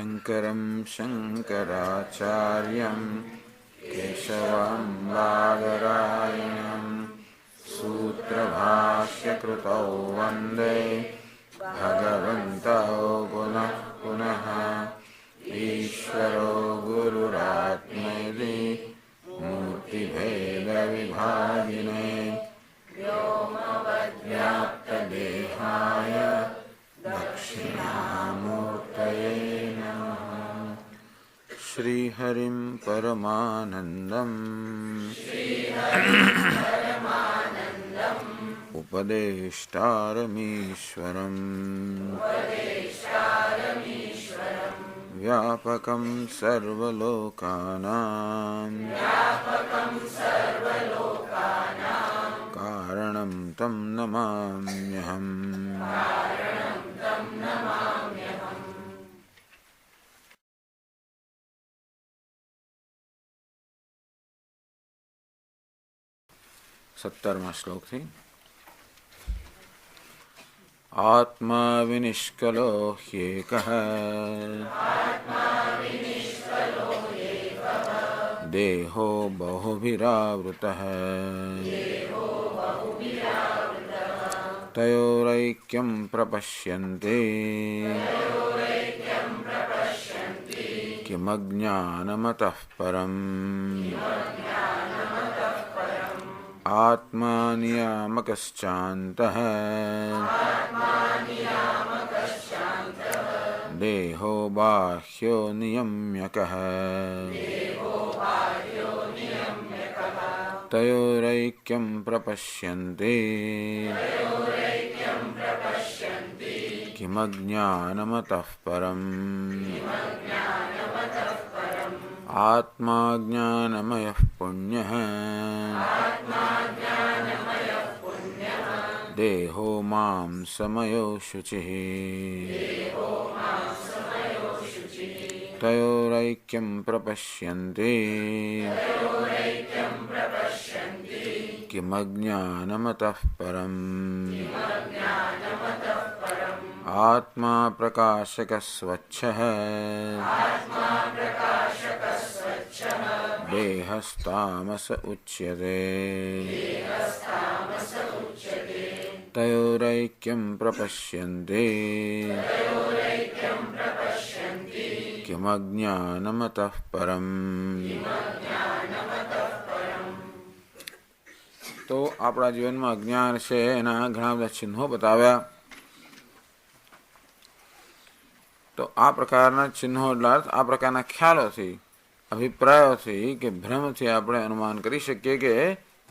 शङ्करं शङ्कराचार्यं केशवं बादरायणं सूत्रभाष्यकृतौ वन्दे भगवन्तौ पुनः पुनः। ईश्वरो गुरुरात्मेति मूर्तिभेदविभागिने व्योमवद्व्याप्तदेहाय दक्षिणामूर्तये नमः। श्रीहरिं परमानन्दम् उपदेष्टारमीश्वरम् व्यापकं सर्वलोकानां कारणं तं नमाम्यहम्। सत्तरमા શ્લોકથી आत्मा विनिष्कलो ह्येकः देहो बहुभिरावृतः तयोरैक्यं प्रपश्यन्ते किमज्ञानमतः परम्। आत्मा नियामकश्चान्तः देहो बाह्यो नियम्यकः तयोरैक्यं प्रपश्यन्ते किमज्ञानमतः परम्। आत्मा ज्ञानमयः पुण्यः देहो मांसमयो शुचिः तयोरैक्यं प्रपश्यन्ते किमज्ञानमतः परम्। आत्मा प्रकाशकः स्वच्छः देहस्तामस उच्यते तयोरैक्यं प्रपश्यन्ते किमज्ञानमतः परम्। तो આપણા જીવનમાં અજ્ઞાન છે એના ઘણા બધા ચિહ્નો બતાવ્યા. તો આ પ્રકારના ચિહ્નો એટલે આ પ્રકારના ખ્યાલોથી અભિપ્રાયોથી કે ભ્રમથી આપણે અનુમાન કરી શકીએ કે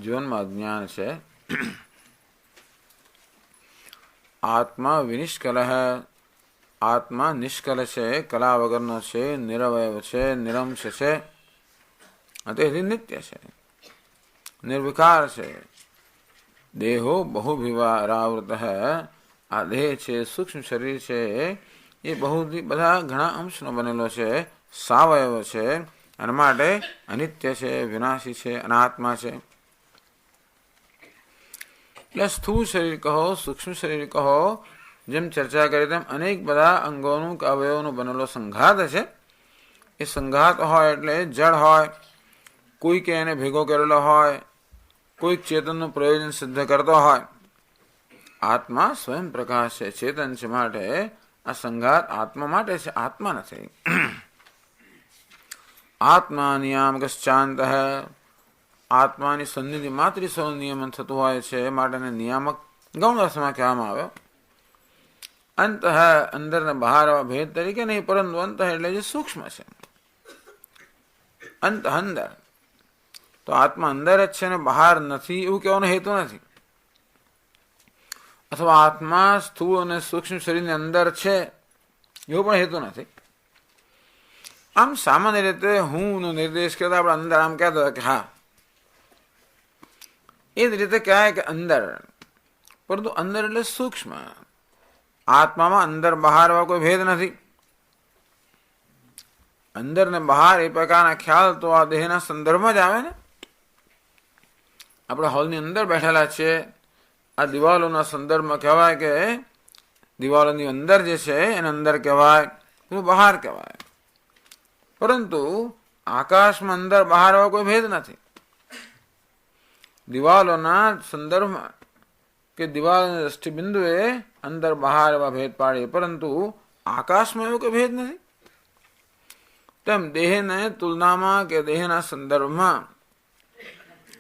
જીવનમાં અજ્ઞાન છે. આત્મા વિનિષ્કલ આત્મા નિષ્કલ છે, કલા વગરનો છે, નિરવયવ છે, નિરંશ છે, તેથી નિત્ય છે, નિર્વિકાર છે. દેહો બહુભિરાવૃત આ દેહ છે, સૂક્ષ્મ શરીર છે, એ બધા ઘણા અંશનો બનેલો છે, સાવયવ છે, અને માટે અનિત્ય છે, વિનાશી છે, અનાત્મા છે. એટલે સ્થૂળ શરીર કહો, સૂક્ષ્મ શરીર કહો, જેમ ચર્ચા કરી તેમ અનેક બધા અંગોનું કે અવયવોનું બનેલો સંઘાત છે. એ સંઘાત હોય એટલે જળ હોય, કોઈકે એને ભેગો કરેલો હોય, કોઈક ચેતનનું પ્રયોજન સિદ્ધ કરતો હોય. આત્મા સ્વયં પ્રકાશ છે, ચેતન છે, માટે આ સંઘાત આત્મા માટે છે, આત્મા નથી. આત્મા નિયામકશ્ચાંત આત્માની સન્નિધિ માત્ર સૌનું નિયમન થતું હોય છે, માટે નિયામક ગૌણ અર્થમાં કહેવામાં આવ્યો. અંત અંદર ને બહાર ભેદ તરીકે નહીં, પરંતુ અંત એટલે જે સૂક્ષ્મ છે, અંત અંદર. તો આત્મા અંદર જ છે ને બહાર નથી એવું કહેવાનો હેતુ નથી. અથવા આત્મા સ્થૂળ અને સૂક્ષ્મ શરીરની અંદર છે એવો પણ હેતુ નથી. આમ સામાન્ય રીતે હું નિર્દેશ કરતા આપણે અંદર આમ કહેતા કે હા, એ જ રીતે કહેવાય કે અંદર, પરંતુ અંદર એટલે સૂક્ષ્મ. આત્મામાં અંદર બહાર એવા કોઈ ભેદ નથી. અંદર ને બહાર એ પ્રકારના ખ્યાલ તો આ દેહના સંદર્ભમાં જ આવે ને. આપણે હોલની અંદર બેઠેલા છીએ, આ દિવાલોના સંદર્ભમાં કહેવાય કે દિવાલોની અંદર જે છે એને અંદર કહેવાય, બહાર કહેવાય. પરંતુ આકાશમાં અંદર બહાર એવો કોઈ ભેદ નથી. દિવાલોના સંદર્ભમાં કે દિવાલના દ્રષ્ટિબિંદુએ અંદર બહાર એવા ભેદ પાડીએ, પરંતુ આકાશમાં એવો કોઈ ભેદ નથી. તેમ દેહને તુલનામાં કે દેહના સંદર્ભમાં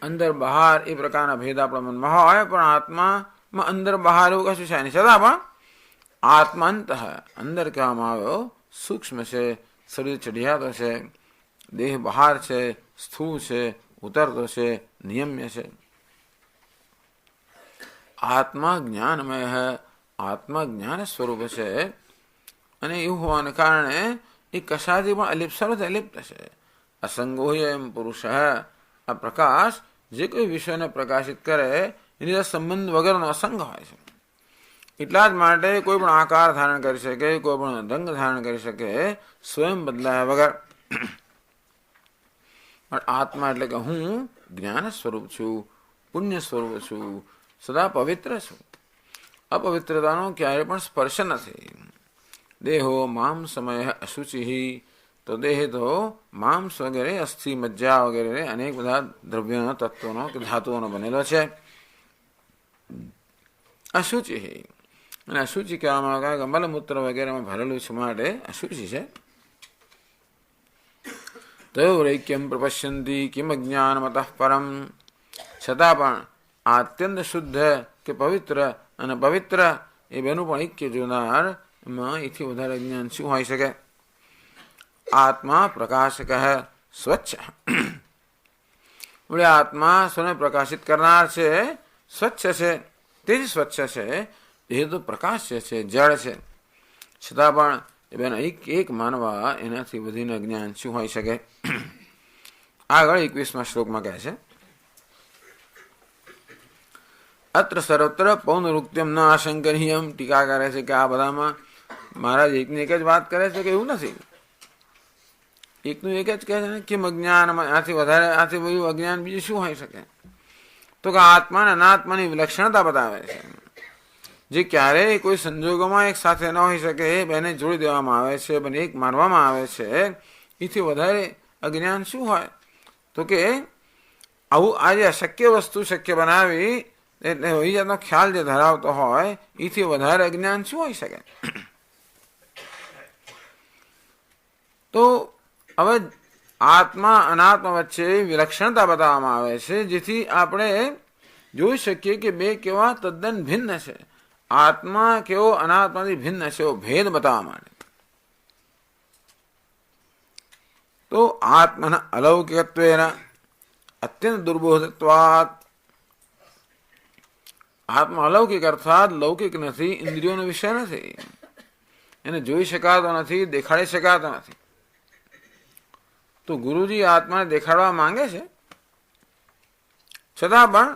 અંદર બહાર એ પ્રકારના ભેદ આપણા મનમાં હોય, પણ આત્મામાં અંદર બહાર એવું કશું છે નહીં. છતાં પણ આત્મા અંત અંદર કહેવામાં આવ્યો સૂક્ષ્મ છે, શરીર ચઢિયાતો છે, દેહ બહાર છે, સ્થૂળ છે, ઉતરતો છે, નિયમ્ય છે. આત્મા જ્ઞાનમય હૈ, આત્મા જ્ઞાન સ્વરૂપ છે, અને એવું હોવાને કારણે એ કશાથી પણ અલિપ્ત, સર્વથ અલિપ્ત છે. અસંગો એમ પુરુષ, આ પ્રકાશ જે કોઈ વિષયને પ્રકાશિત કરે એની સંબંધ વગરનો અસંગ હોય છે. એટલા જ માટે કોઈ પણ આકાર ધારણ કરી શકે, કોઈ પણ રંગ ધારણ કરી શકે, સ્વયં બદલાયા વગર. પણ આત્મા એટલે કે હું જ્ઞાન સ્વરૂપ છું, પુણ્ય સ્વરૂપ છું, સદા પવિત્ર છું. અપવિત્રતાનો ક્યારેય પણ સ્પર્શ નથી. દેહો મામ સમય અશુચિ, તો દેહ તો માંસ વગેરે, અસ્થિ, મજ્જા વગેરે અનેક બધા દ્રવ્યોનો, તત્વોનો કે ધાતુઓનો બનેલો છે. અશુચિ, અને અશુચિ કહેવામાં આવે કે મલમૂત્ર વગેરેમાં ભરેલું છે માટે અશુચિ છે. તયોરૈક્યમ પ્રપશ્યંતી કિમ જ્ઞાનમતઃ પરમ, છતાં પણ આ અત્યંત શુદ્ધ કે પવિત્ર અને પવિત્ર એ બેનું પણ ઐક્ય જોનાર એમાં એથી વધારે જ્ઞાન શું હોઈ શકે? આત્મા પ્રકાશક સ્વચ્છ, બોલે આત્મા સ્વને પ્રકાશિત કરનાર છે, સ્વચ્છ છે, તે જ સ્વચ્છ છે. એ તો પ્રકાશ્ય છે, જળ છે, છતાં પણ એ બેન એક માનવા એનાથી વધીને જ્ઞાન શું હોઈ શકે? આગળ 21મા શ્લોકમાં કહે છે, અત્ર સર્વત્ર પૌનરુક્ત્યમ ન આશંકનીયમ. ટીકા કરે છે કે આ બધામાં મહારાજ એકની એક જ વાત કરે છે કે એવું નથી. એકનું એક જ કહે છે ને કેમ અજ્ઞાનમાં, આથી વધારે, આથી બધું અજ્ઞાન બીજું શું હોઈ શકે? તો કે આત્મા અને અનાત્માની વિલક્ષણતા બતાવે છે, જે ક્યારેય કોઈ સંજોગોમાં એક સાથે ન હોઈ શકે. એ બેને જોડી દેવામાં આવે છે, બેને એક માનવામાં આવે છે. એથી વધારે અજ્ઞાન શું હોય? તો કે આવું આજે અશક્ય વસ્તુ શક્ય બનાવી, એટલે એ જાતનો ખ્યાલ જે ધરાવતો હોય, એથી વધારે અજ્ઞાન શું હોઈ શકે? તો હવે આત્મા અનાત્મા વચ્ચે વિલક્ષણતા બતાવવામાં આવે છે, જેથી આપણે જોઈ શકીએ કે બે કેવા તદ્દન ભિન્ન છે. આત્મા કેવો અનાત્માથી ભિન્ન છે એવો ભેદ બતાવવા માટે. તો આત્મના અલૌકિકત્વેન અત્યંત દુર્બોધત્વાત, આત્મા અલૌકિક અર્થાત લૌકિક નથી, ઇન્દ્રિયોનો વિષય નથી, એને જોઈ શકાતો નથી, દેખાડી શકાતો નથી. તો ગુરુજી આત્માને દેખાડવા માંગે છે, છતાં પણ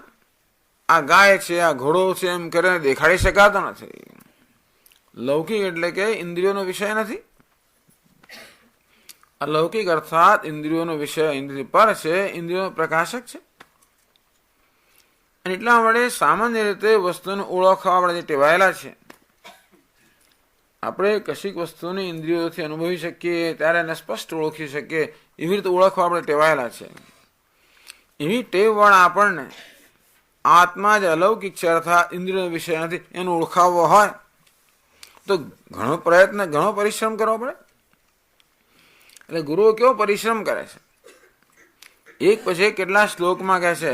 આ ગાય છે, આ ઘોડો છે એમ કરીને દેખાડી શકાતો નથી. લૌકિક એટલે કે ઇન્દ્રિયોનો વિષય નથી. અલૌકિક અર્થાત ઇન્દ્રિયોનો વિષય, ઇન્દ્રિય પર છે, ઇન્દ્રિયોનો પ્રકાશક છે. અને એટલા માટે સામાન્ય રીતે વસ્તુને ઓળખવા આપણે જે ટેવાયેલા છે, આપણે કશીક વસ્તુને ઇન્દ્રિયોથી અનુભવી શકીએ, ત્યારે એને સ્પષ્ટ ઓળખી શકીએ, એવી રીતે ઓળખવા આપણે ટેવાયેલા છે. એવી ટેવવાળા આપણને આત્મા જે અલૌકિક છે અર્થાત ઇન્દ્રિયોનો વિષય નથી, એનો ઓળખાવવો હોય તો ઘણો પ્રયત્ન, ઘણો પરિશ્રમ કરવો પડે. એટલે ગુરુઓ કેવો પરિશ્રમ કરે છે, એક પછી કેટલા શ્લોકમાં કહે છે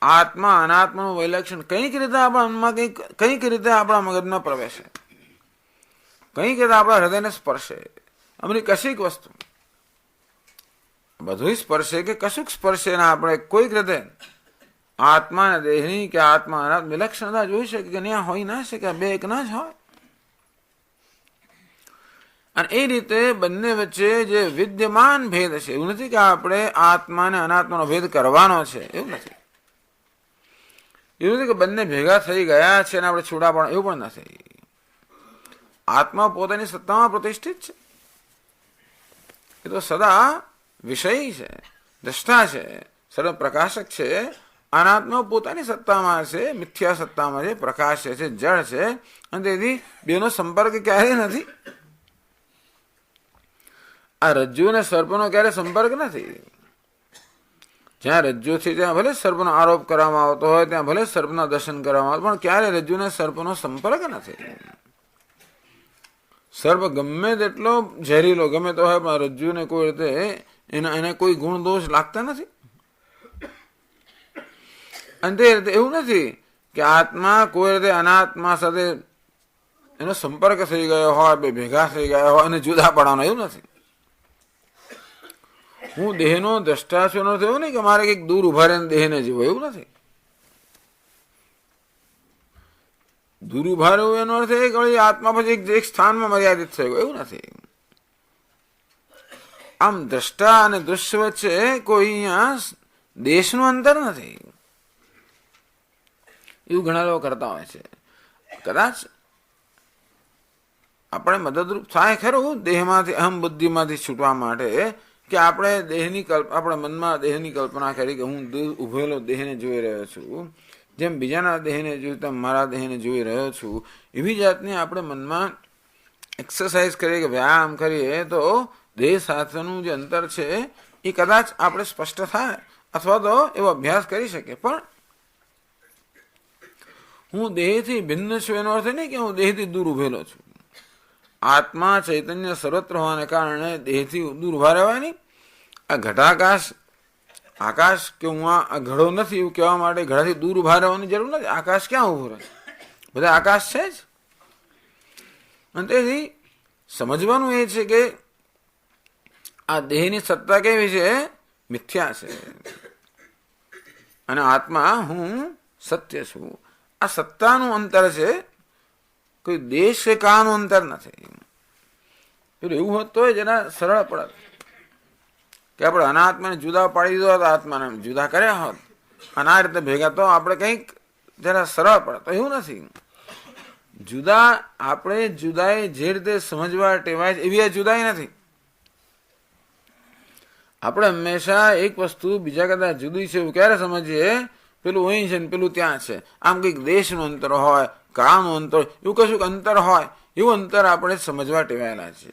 આત્મા અનાત્માનું વૈલક્ષણ કંઈક રીતે આપણા મનમાં, કંઈક રીતે આપણા મગજમાં પ્રવેશે, કંઈક રીતે આપણા હૃદયને સ્પર્શે. અમની કશીક વસ્તુ બધું સ્પર્શે કે કશુંક સ્પર્શે ને આપણે કોઈક રીતે આત્માના દેહની કે આત્મા અનાત્મા વિલક્ષણતા જોઈ શકે કે ત્યાં હોય ના શકે, બે એક ના જ હોય. અને એ રીતે બંને વચ્ચે જે વિદ્યમાન ભેદ છે, એવું નથી કે આપણે આત્મા અને અનાત્માનો ભેદ કરવાનો છે, એવું નથી. એવું નથી કે બંને ભેગા થઈ ગયા છે અને આપણે છૂટા પણ, એવું પણ નથી. આત્મા પોતાની સત્તામાં પ્રતિષ્ઠિત છે, એ તો સદા વિષય છે, દ્રષ્ટા છે, સર્વ પ્રકાશક છે. અનાત્મા પોતાની સત્તામાં છે, મિથ્યા સત્તામાં છે, પ્રકાશ છે, જળ છે, અને તેથી બેનો સંપર્ક ક્યારેય નથી. આ રજ્જુ અને સર્પનો ક્યારે સંપર્ક નથી. જ્યાં રજ્જુ છે ત્યાં ભલે સર્પનો આરોપ કરવામાં આવતો હોય, ત્યાં ભલે સર્પના દર્શન કરવામાં આવે, પણ ક્યારે રજ્જુ અને સર્પનો સંપર્ક નથી. સર્પ ગમે તેટલો ઝેરીલો ગમે તો હોય, પણ રજ્જુને કોઈ રીતે એને કોઈ ગુણ દોષ લાગતા નથી. અને તે રીતે એવું નથી કે આત્મા કોઈ રીતે અનાત્મા સાથે એનો સંપર્ક થઈ ગયો હોય, બે ભેગા થઈ ગયા હોય અને જુદા પડવાનો, એવું નથી. હું દેહનો દ્રષ્ટા છું એનો અર્થ એવું નહીં કે મારે કંઈક દૂર ઉભા રહીને દેહને જોવો, એવું નથી. દૂર ઉભા રહેવું એનો અર્થ એ કે આત્મા પછી એક સ્થાનમાં મર્યાદિત થઈ ગયો, એવું નથી. આમ દ્રષ્ટા અને દૃશ્ય વચ્ચે કોઈ અહીંયા દેશનું અંતર નથી, એવું ઘણા લોકો કરતા હોય છે. કદાચ આપણે મદદરૂપ થાય ખરું દેહમાંથી, અહમ બુદ્ધિમાંથી છૂટવા માટે, કે આપણે આપણા મનમાં દેહની કલ્પના કરી કે હું દૂર ઉભેલો દેહને જોઈ રહ્યો છું, જેમ બીજાના દેહને જોયું તેમ મારા દેહને જોઈ રહ્યો છું. એવી જાતની આપણે મનમાં એક્સરસાઇઝ કરીએ કે વ્યાયામ કરીએ તો દેહ સાથેનું જે અંતર છે એ કદાચ આપણે સ્પષ્ટ થાય, અથવા તો એવો અભ્યાસ કરી શકીએ. પણ હું દેહથી ભિન્ન છું એનો અર્થ નહીં કે હું દેહથી દૂર ઉભેલો છું. આત્મા ચૈતન્ય સર્વત્ર હોવાને કારણે દેહથી દૂર ઉભા રહેવાય નહીં. આ ઘટાકાશ આકાશ કે હું આ ઘડો નથી એવું કહેવા માટે ઘડાથી દૂર ઉભા રહેવાની જરૂર નથી. આકાશ ક્યાં ઉભું રહે? બધા આકાશ છે જ. અને તેથી સમજવાનું એ છે કે આ દેહની સત્તા કેવી છે? મિથ્યા છે. અને આત્મા હું સત્ય છું. આ સત્તાનું અંતર છે, કોઈ દેશ કે કાળનું અંતર નથી. પેલું એવું હોત તો જરા સરળ પડત કે આપણે અનાત્માને જુદા પાડી દીધો હોત, આત્માને જુદા કર્યા હોત અને આ રીતે ભેગા, તો આપણે કંઈક જરા સરળ પડત. તો એવું નથી. જુદા આપણે જુદાઈ જે રીતે સમજવા ટેવાય એવી આ જુદાઈ નથી. આપણે હંમેશા એક વસ્તુ બીજા કરતા જુદી છે એવું ક્યારે સમજીએ? પેલું અહીં છે ને પેલું ત્યાં છે. આમ કંઈક દેશનું અંતર હોય, કાળનું અંતર, એવું કશું અંતર હોય, એવું અંતર આપણે સમજવા ટેવાયેલા છે.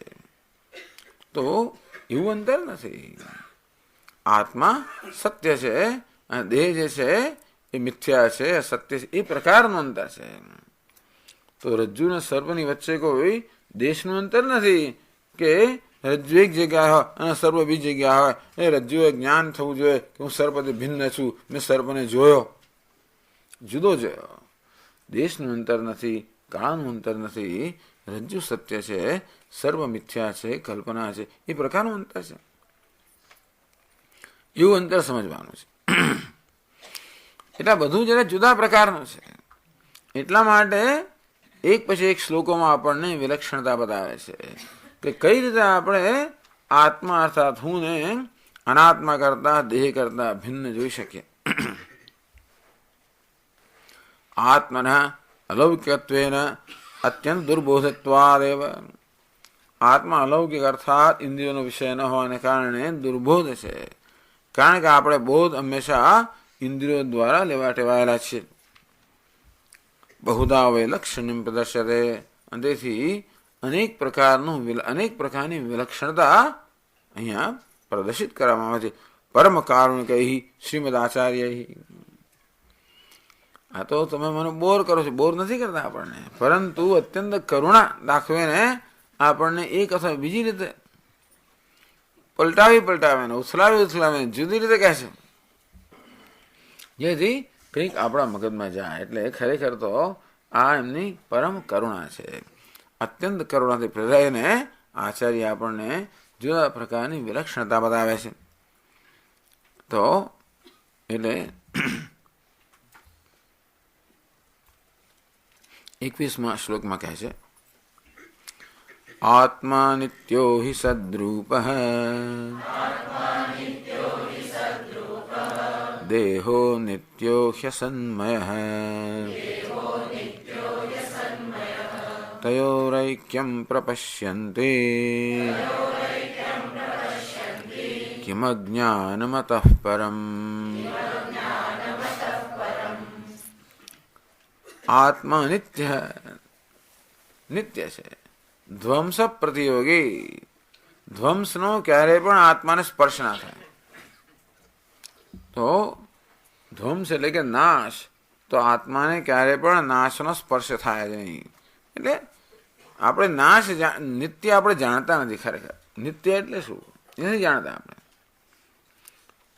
તો એવું અંતર નથી. આત્મા સત્ય છે અને દેહ જે છે એ મિથ્યા છે, સત્ય છે. એ પ્રકારનું અંતર છે. તો રજ્જુ અને સર્પની વચ્ચે કોઈ દેશનું અંતર નથી કે રજ્જુ એક જગ્યાએ હોય અને સર્પ બીજી જગ્યા હોય. એ રજ્જુએ જ્ઞાન થવું જોઈએ કે હું સર્પથી ભિન્ન છું, મેં સર્પને જોયો, જુદો જોયો. દેશનું અંતર નથી, કાળનું અંતર નથી. રજ્જુ સત્ય છે, સર્વ મિથ્યા છે, કલ્પના છે. એ પ્રકારનું અંતર છે. એવું અંતર સમજવાનું છે. એટલે બધું જરા જુદા પ્રકારનું છે. એટલા માટે એક પછી એક શ્લોકોમાં આપણને વિલક્ષણતા બતાવે છે કે કઈ રીતે આપણે આત્મા અર્થાત હું ને અનાત્મા કરતા, દેહ કરતા ભિન્ન જોઈ શકીએ. આત્મના અલૌકિકત્વેન અત્યંત દુર્બોધત્વાદેવ. આત્મા અલૌકિક અર્થાત ઇન્દ્રિયોનો વિષય ન હોવાને કારણે દુર્બોધ છે. કારણ કે આપણે બોધ હંમેશા ઇન્દ્રિયો દ્વારા લેવા ટેવાયેલા છીએ. બહુધા વૈલક્ષણ્યમ પ્રદર્શતે. તેથી અનેક પ્રકારની વિલક્ષણતા અહીંયા પ્રદર્શિત કરવામાં આવે છે. પરમ કારુણિકૈ શ્રીમદ આચાર્ય. આ તો તમે મને બોર કરો છો, બોર નથી કરતા આપણને, પરંતુ અત્યંત કરુણા દાખવીને આપણને એક અથવા બીજી રીતે પલટાવીને ઉથલાવીને જુદી રીતે કહે છે, જેથી કંઈક આપણા મગજમાં જાય. એટલે ખરેખર તો આ એમની પરમ કરુણા છે. અત્યંત કરુણાથી પ્રેરાઈને આચાર્ય આપણને જુદા પ્રકારની વિલક્ષણતા બતાવે છે. તો એટલે 21મા શ્લોકમાં કહે છે, આત્મા નિત્યો હિ સદ્રૂપઃ દેહો નિત્યો હ્યસન્મયઃ તયોરૈક્યં પ્રપશ્યન્તે કિમજ્ઞાનમતઃ પરમ. આત્મા નિત્ય છે, ધ્વંસ પ્રતિયોગી. ધ્વંસનો ક્યારેય પણ આત્માને સ્પર્શ ના થાય. તો ધ્વંસ એટલે કે નાશ, તો આત્માને ક્યારેય પણ નાશનો સ્પર્શ થાય જ નહીં. એટલે આપણે નાશ નિત્ય આપણે જાણતા નથી. ખરેખર નિત્ય એટલે શું એ નથી જાણતા. આપણે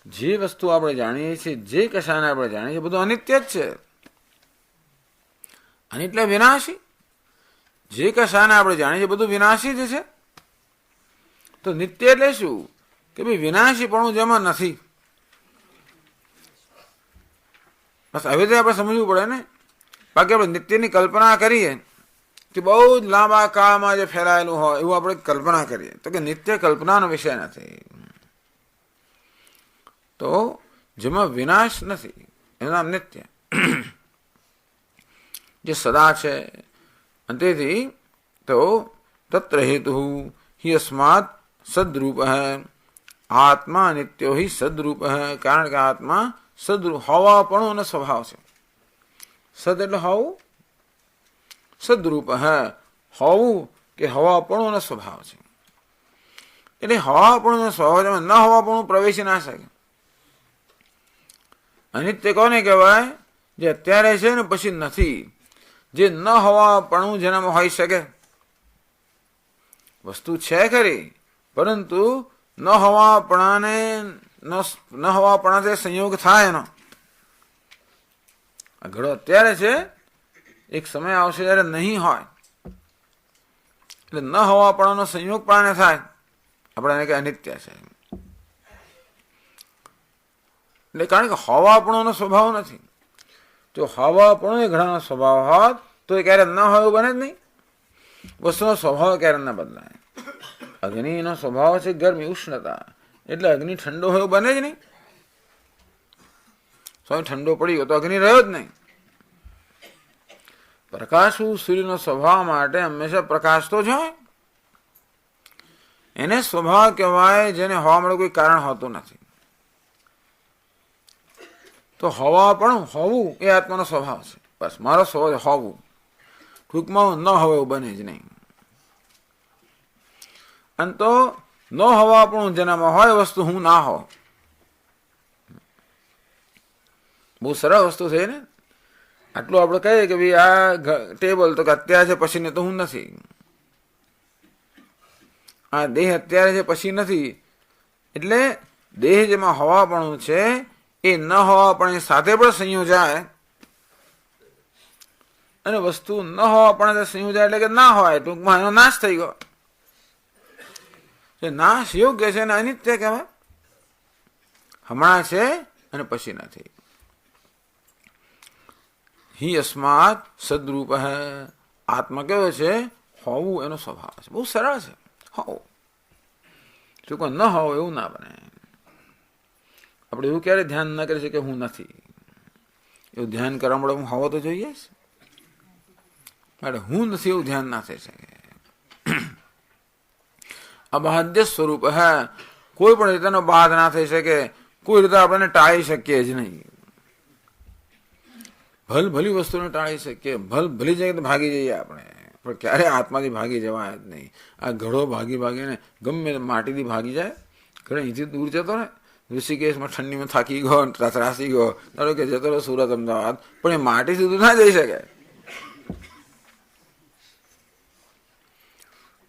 જે વસ્તુ આપણે જાણીએ છીએ, જે કશાને આપણે જાણીએ છીએ, બધું અનિત્ય જ છે. અને એટલે વિનાશી. જે કશાને આપણે જાણીએ છીએ બધું વિનાશી જ છે. તો નિત્ય એટલે શું કે ભાઈ વિનાશીપણું જેમાં નથી. બસ હવે તો આપણે સમજવું પડે ને. બાકી આપણે નિત્યની કલ્પના કરીએ કે બહુ જ લાંબા કાળમાં જે ફેલાયેલું હોય એવું આપણે કલ્પના કરીએ, તો કે નિત્ય કલ્પનાનો વિષય નથી. તો જેમાં વિનાશ નથી એનું નામ નિત્ય, જે સદા છે. અને તેથી તો તત્ર હેતુ હિ અસ્માત સદરૂપ હૈ. આત્મા નિત્યો હિ સદરૂપ હૈ. કારણ કે આત્મા સદરૂપ હોવાપણું અને સ્વભાવ છે. સદ એટલે હોવું, સદરૂપ હૈ હોવું કે હવાપણું અને સ્વભાવ છે. એટલે હવાપણું અને સ્વભાવ ન હોવાપણું પ્રવેશી ના શકે. અનિત્ય કોને કહેવાય? જે અત્યારે છે ને પછી નથી. જે ન હોવાપણું જેનામાં હોઈ શકે. વસ્તુ છે ખરી, પરંતુ ન હોવાપણાથી સંયોગ થાય એનો. આ ઘડો અત્યારે છે, એક સમય આવશે જ્યારે નહીં હોય. એટલે ન હોવાપણાનો સંયોગ પણ થાય. આપણે કે અનિત્ય છે. એટલે કારણ કે હવાપણોનો સ્વભાવ નથી. જો હવાપણો એ ઘડાનો સ્વભાવ હોત તો એ ક્યારે ન હોય એવું બને જ નહીં. વસ્તુનો સ્વભાવ ક્યારે ન બદલાય. અગ્નિનો સ્વભાવ છે ગરમી, ઉષ્ણતા. એટલે અગ્નિ ઠંડો હોય એવું બને જ નહીં. સ્વામી ઠંડો પડી ગયો તો અગ્નિ રહ્યો જ નહીં. પ્રકાશ સૂર્યનો સ્વભાવ માટે હંમેશા પ્રકાશ તો જ હોય. એને સ્વભાવ કહેવાય જેને હોવા માટે કોઈ કારણ હોતું નથી. તો હવા પણ હોવું એ આત્માનો સ્વભાવ છે. બસ મારો સ્વભાવ હોવું. ટૂંકમાં ન હોય એવું બને જ નહીં. અને તો ન હોવા પણ જેનામાં હોય વસ્તુ હું ના હો. બહુ સરળ વસ્તુ છે ને. આટલું આપણે કહીએ કે ભાઈ આ ટેબલ તો કે અત્યારે છે પછી ને તો હું નથી. આ દેહ અત્યારે છે પછી નથી. એટલે દેહ જેમાં હવાપણું છે એ ન હોવાપણ સાથે પણ સંયોજાય. અને વસ્તુ ન હોવાપણ સંયોજાય એટલે કે ના હોય. ટૂંકમાં એનો નાશ થઈ ગયો. નાશ યોગ્ય છે અને અનિત્ય કહેવાય. હમણાં છે અને પછી નથી. હિ અસ્માત સદરૂપ હૈ. આત્મા કેવો છે? હોવું એનો સ્વભાવ છે. બહુ સરળ છે. હોવું શું કોઈ ન હોવું એવું ના બને. આપણે એવું ક્યારે ધ્યાન ના કરી શકીએ હું નથી. એવું ધ્યાન કરવા મળે હું હોવો તો જોઈએ જ. એટલે હું નથી એવું ધ્યાન ના થઈ શકે. અબાધ્ય સ્વરૂપ હે. કોઈ પણ રીતેનો બાધ ના થઈ શકે. કોઈ રીતે આપણને ટાળી શકીએ જ નહીં. ભલી વસ્તુને ટાળી શકીએ. ભલી જગ્યાએ ભાગી જઈએ આપણે, પણ ક્યારે આત્માથી ભાગી જવાય જ નહીં. આ ઘડો ભાગીને ગમે માટીથી ભાગી જાય. ઘરે અહીંથી દૂર જતો ને, ઋષિકેશમાં ઠંડીમાં થાકી ગયો, ત્રાસી ગયો, ધારો કે જતો રહો સુરત, અમદાવાદ, પણ એ માટી સુધી ના જઈ શકે.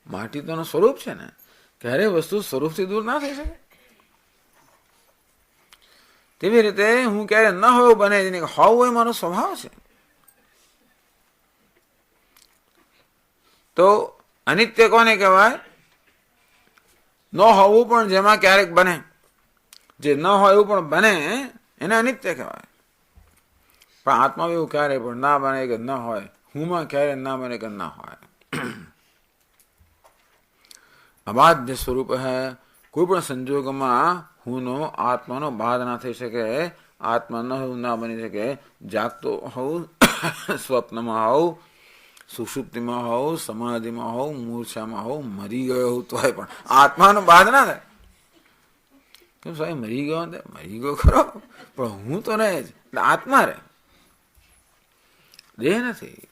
માટી તો એનું સ્વરૂપ છે ને. ક્યારેય વસ્તુ સ્વરૂપથી દૂર ના થઈ શકે. તેવી રીતે હું ક્યારે ન હોય બને જ નહીં. હોવું એ મારો સ્વભાવ છે. તો અનિત્ય કોને કહેવાય? ન હોવું પણ જેમાં ક્યારેક બને. જે ન હોય એવું પણ બને એને અનિત્ય કહેવાય. પણ આત્મા એવું ક્યારે પણ ના બને કે ન હોય. હુંમાં ક્યારે ના બને કે ના હોય. અબાધ્ય સ્વરૂપ હૈ. કોઈ પણ સંજોગોમાં હુંનો આત્માનો બાધ ના થઈ શકે. આત્મા ન હોવું ના બની શકે. જાગતો હોઉં, સ્વપ્નમાં હોઉં, સુષુપ્તિમાં હોઉં, સમાધિમાં હોઉં, મૂર્છામાં હોઉં, મરી ગયો હોઉં તોય પણ આત્માનો બાધ ના થાય. કેમ સાહેબ મરી ગયો ખરો, પણ હું તો રહે જ. એટલે આત્મા રહે, દેહ નથી.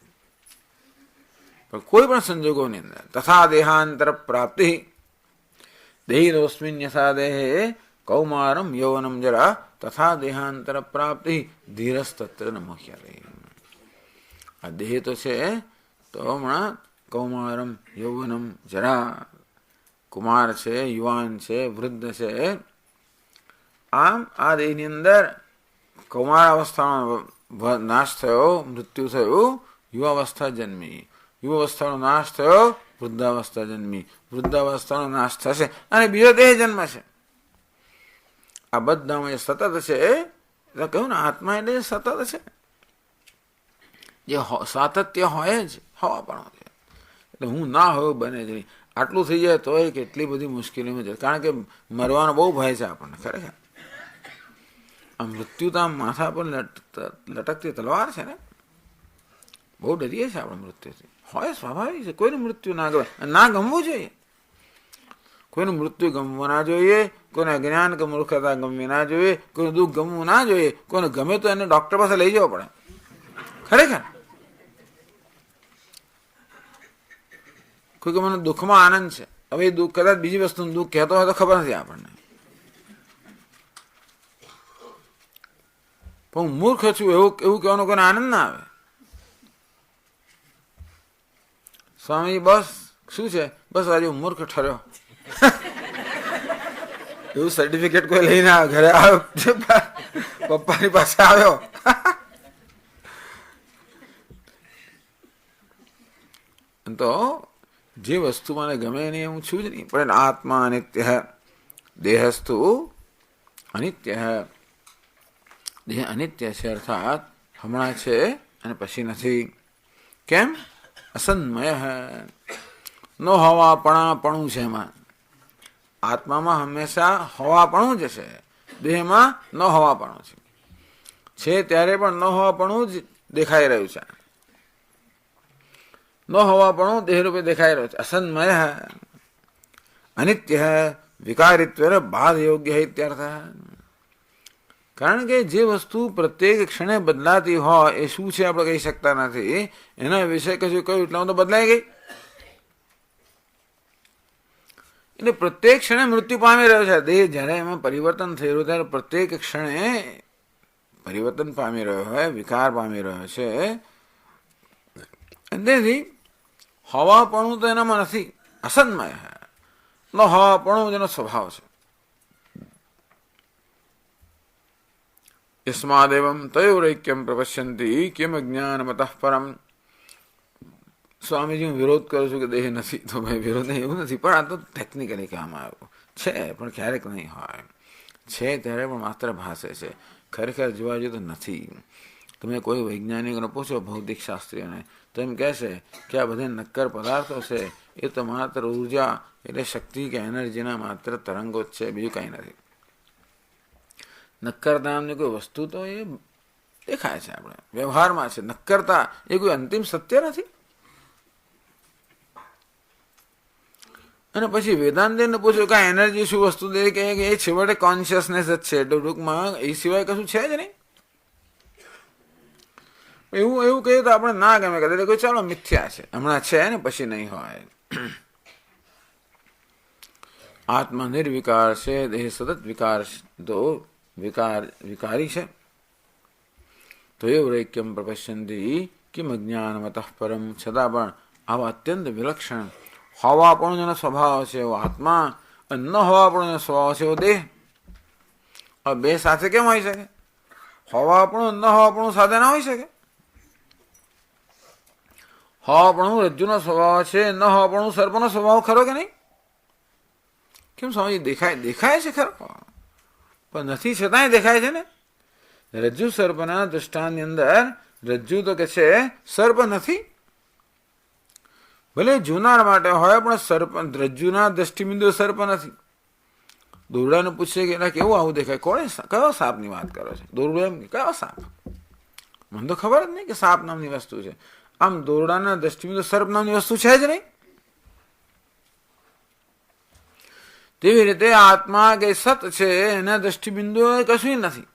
પણ કોઈ પણ સંજોગોની અંદર તથા દેહાંતર પ્રાપ્તિ, દેહિરોસ્મિન યથા દેહે કૌમારમ યૌવનમ જરા તથા દેહાંતર પ્રાપ્તિ ધીરસ્તત્ર ન મુહ્યતે. આ દેહ તો છે તો હમણાં કૌમારમ યૌવનમ જરા, કુમાર છે, યુવાન છે, વૃદ્ધ છે. આમ આ દેહની અંદર કૌમાર અવસ્થાનો નાશ થયો, મૃત્યુ થયું, યુવાવસ્થા જન્મી, યુવાવસ્થાનો નાશ થયો, વૃદ્ધાવસ્થા જન્મી, વૃદ્ધાવસ્થાનો નાશ થશે અને બીજો દેહ જન્મ છે. આ બધામાં એ સતત છે. એટલે કહ્યું ને, આત્મા એટલે સતત છે, જે સાતત્ય હોય જ હવાપણો છે. એટલે હું ના હોય બને જ નહીં. આટલું થઈ જાય તોય કેટલી બધી મુશ્કેલીમાં જાય, કારણ કે મરવાનો બહુ ભય છે આપણને. ખરેખર આ મૃત્યુ તો આમ માથા પર લટકતી તલવાર છે ને, બહુ ડરીએ છીએ આપણે મૃત્યુથી. હોય સ્વાભાવિક છે, કોઈનું મૃત્યુ ના ગમે, ના ગમવું જોઈએ. કોઈનું મૃત્યુ ગમવું ના જોઈએ, કોઈને અજ્ઞાન કે મૂર્ખતા ગમવી ના જોઈએ, કોઈનું દુઃખ ગમવું ના જોઈએ. કોઈને ગમે તો એને ડોક્ટર પાસે લઈ જવો પડે. ખરેખર કોઈ કે મને દુઃખમાં આનંદ છે, હવે એ દુઃખ કદાચ બીજી વસ્તુનું દુઃખ કહેતો હોય તો ખબર નથી આપણને, પણ હું મૂર્ખ છું એવું કહેવાનો કોઈને આનંદ ના આવે. સ્વામી બસ શું છે, બસ આજે હું મૂર્ખ ઠર્યો એવું સર્ટિફિકેટ કોઈ લઈને ઘરે આવ્યો, પપ્પાની પાસે આવ્યો. તો જે વસ્તુ મને ગમે નહીં હું છું જ નહીં. પણ આત્મા અનિત્ય, દેહસ્તુ અનિત્ય. દેહ અનિત્ય છે, અર્થાત હમણાં છે અને પછી નથી. કેમ? અસન્મય નો હવાપણાપણું છે એમાં. આત્મામાં હંમેશા હવાપણું જ છે, દેહમાં ન હવાપણું છે ત્યારે પણ ન હવાપણું જ દેખાઈ રહ્યું છે. ન હવાપણું દેહરૂપે દેખાઈ રહ્યું છે. અસન્મય અનિત્ય વિકારિત્વ બાધ યોગ્ય ઇત્યર્થ. કારણ કે જે વસ્તુ પ્રત્યેક ક્ષણે બદલાતી હોય એ શું છે આપણે કહી શકતા નથી. એના વિશે કશું કહ્યું એટલામાં તો બદલાઈ ગઈ. એટલે પ્રત્યેક ક્ષણે મૃત્યુ પામી રહ્યો છે દેહ. જ્યારે એમાં પરિવર્તન થઈ રહ્યું ત્યારે પ્રત્યેક ક્ષણે પરિવર્તન પામી રહ્યો હોય, વિકાર પામી રહ્યો છે. તેથી હવાપણું તો એનામાં નથી. અસન્મય ન હવાપણું જેનો સ્વભાવ છે. યસ્માદેવમ તયોરૈક્યમ પ્રપશ્યંતિ કિમ જ્ઞાનમતઃ પરમ. સ્વામીજી હું વિરોધ કરું છું કે દેહ નથી, તો ભાઈ વિરોધ નહીં એવું નથી, પણ આ તો ટેકનિકલી કહેવામાં આવ્યું છે, પણ ક્યારેક નહીં હોય. છે ત્યારે પણ માત્ર ભાષે છે, ખરેખર જોવા જોઈએ તો નથી. તમે કોઈ વૈજ્ઞાનિકને પૂછો, ભૌતિક શાસ્ત્રીઓને, તો એમ કહેશે કે આ બધા નક્કર પદાર્થો છે એ તો માત્ર ઉર્જા એટલે શક્તિ કે એનર્જીના માત્ર તરંગો જ છે, બીજું કંઈ નથી. નક્કરતા નામની કોઈ વસ્તુ તો એ દેખાય છે આપણે વ્યવહારમાં છે. નક્કરતા એ કોઈ અંતિમ સત્ય નથી. અને પછી વેદાંતને પૂછ્યું કે એનર્જી શું વસ્તુ દે, કે એ છેવટે કોન્શિયસનેસ જ છે. ટૂંકમાં એ સિવાય કશું છે જ નહીં. એવું કહીએ તો આપણે ના ગમે, કદાચ કોઈ ચાલો મિથ્યા છે, હમણાં છે ને પછી નહીં હોય. આત્મા નિર્વિકાર છે, દેહ સતત વિકાર તો વિકારી છે. તો એવું રૈક્યમ પ્રપશ્યંતિ કિમ અજ્ઞાનમતઃ પરમ. છતાં પણ આવા અત્યંત વિલક્ષણ હવાપણું જેનો સ્વભાવ છે એવો આત્મા, ન હવાપણું જેનો સ્વભાવ છે એવો દેહ. હવે બે સાથે કેમ હોઈ શકે? હવાપણું ન હવાપણું સાથે ના હોઈ શકે. હવાપણું રજ્જુનો સ્વભાવ છે, ન હવાપણું સર્પનો સ્વભાવ ખરો કે નહીં? કેમ સમજી દેખાય છે ખરો, પણ નથી છતાંય દેખાય છે ને. રજ્જુ સર્પના દૃષ્ટાંતની અંદર રજ્જુ તો કે છે સર્પ નથી. ભલે જુનાર માટે હોય પણ સર્પ રજ્જુના દ્રષ્ટિબિંદુ સર્પ નથી. દોરડાને પૂછશે કે એના કેવું આવું દેખાય, કોણે કયો સાપની વાત કરો છો? દોરડો એમ કયો સાપ? મને તો ખબર જ નહીં કે સાપ નામની વસ્તુ છે. આમ દોરડાના દ્રષ્ટિબિંદુ સર્પ નામની વસ્તુ છે જ નહીં. તેવી રીતે આત્મા કે સત છે એના દ્રષ્ટિબિંદુ કશું નથી.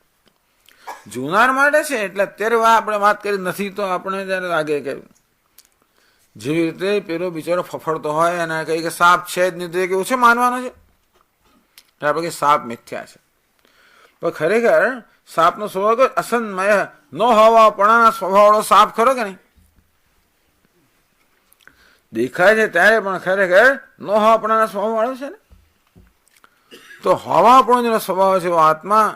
જુનાર માટે છે એટલે અત્યારે આપણે વાત કરી નથી, તો આપણે જયારે લાગે કે જેવી રીતે પેલો બિચારો ફફડતો હોય અને કઈ કે સાપ છે જ નહીં, તો કેવું છે માનવાનો છે? આપણે કે સાપ મિથ્યા છે, પણ ખરેખર સાપનો સ્વભાવ અસન્મય ન હોવાપણાના સ્વભાવવાળો સાપ ખરો કે નહીં? દેખાય છે ત્યારે પણ ખરેખર ન હોવાપણાના સ્વભાવ વાળો છે ને. તો હોવાપણો જેનો સ્વભાવ છે આત્મા,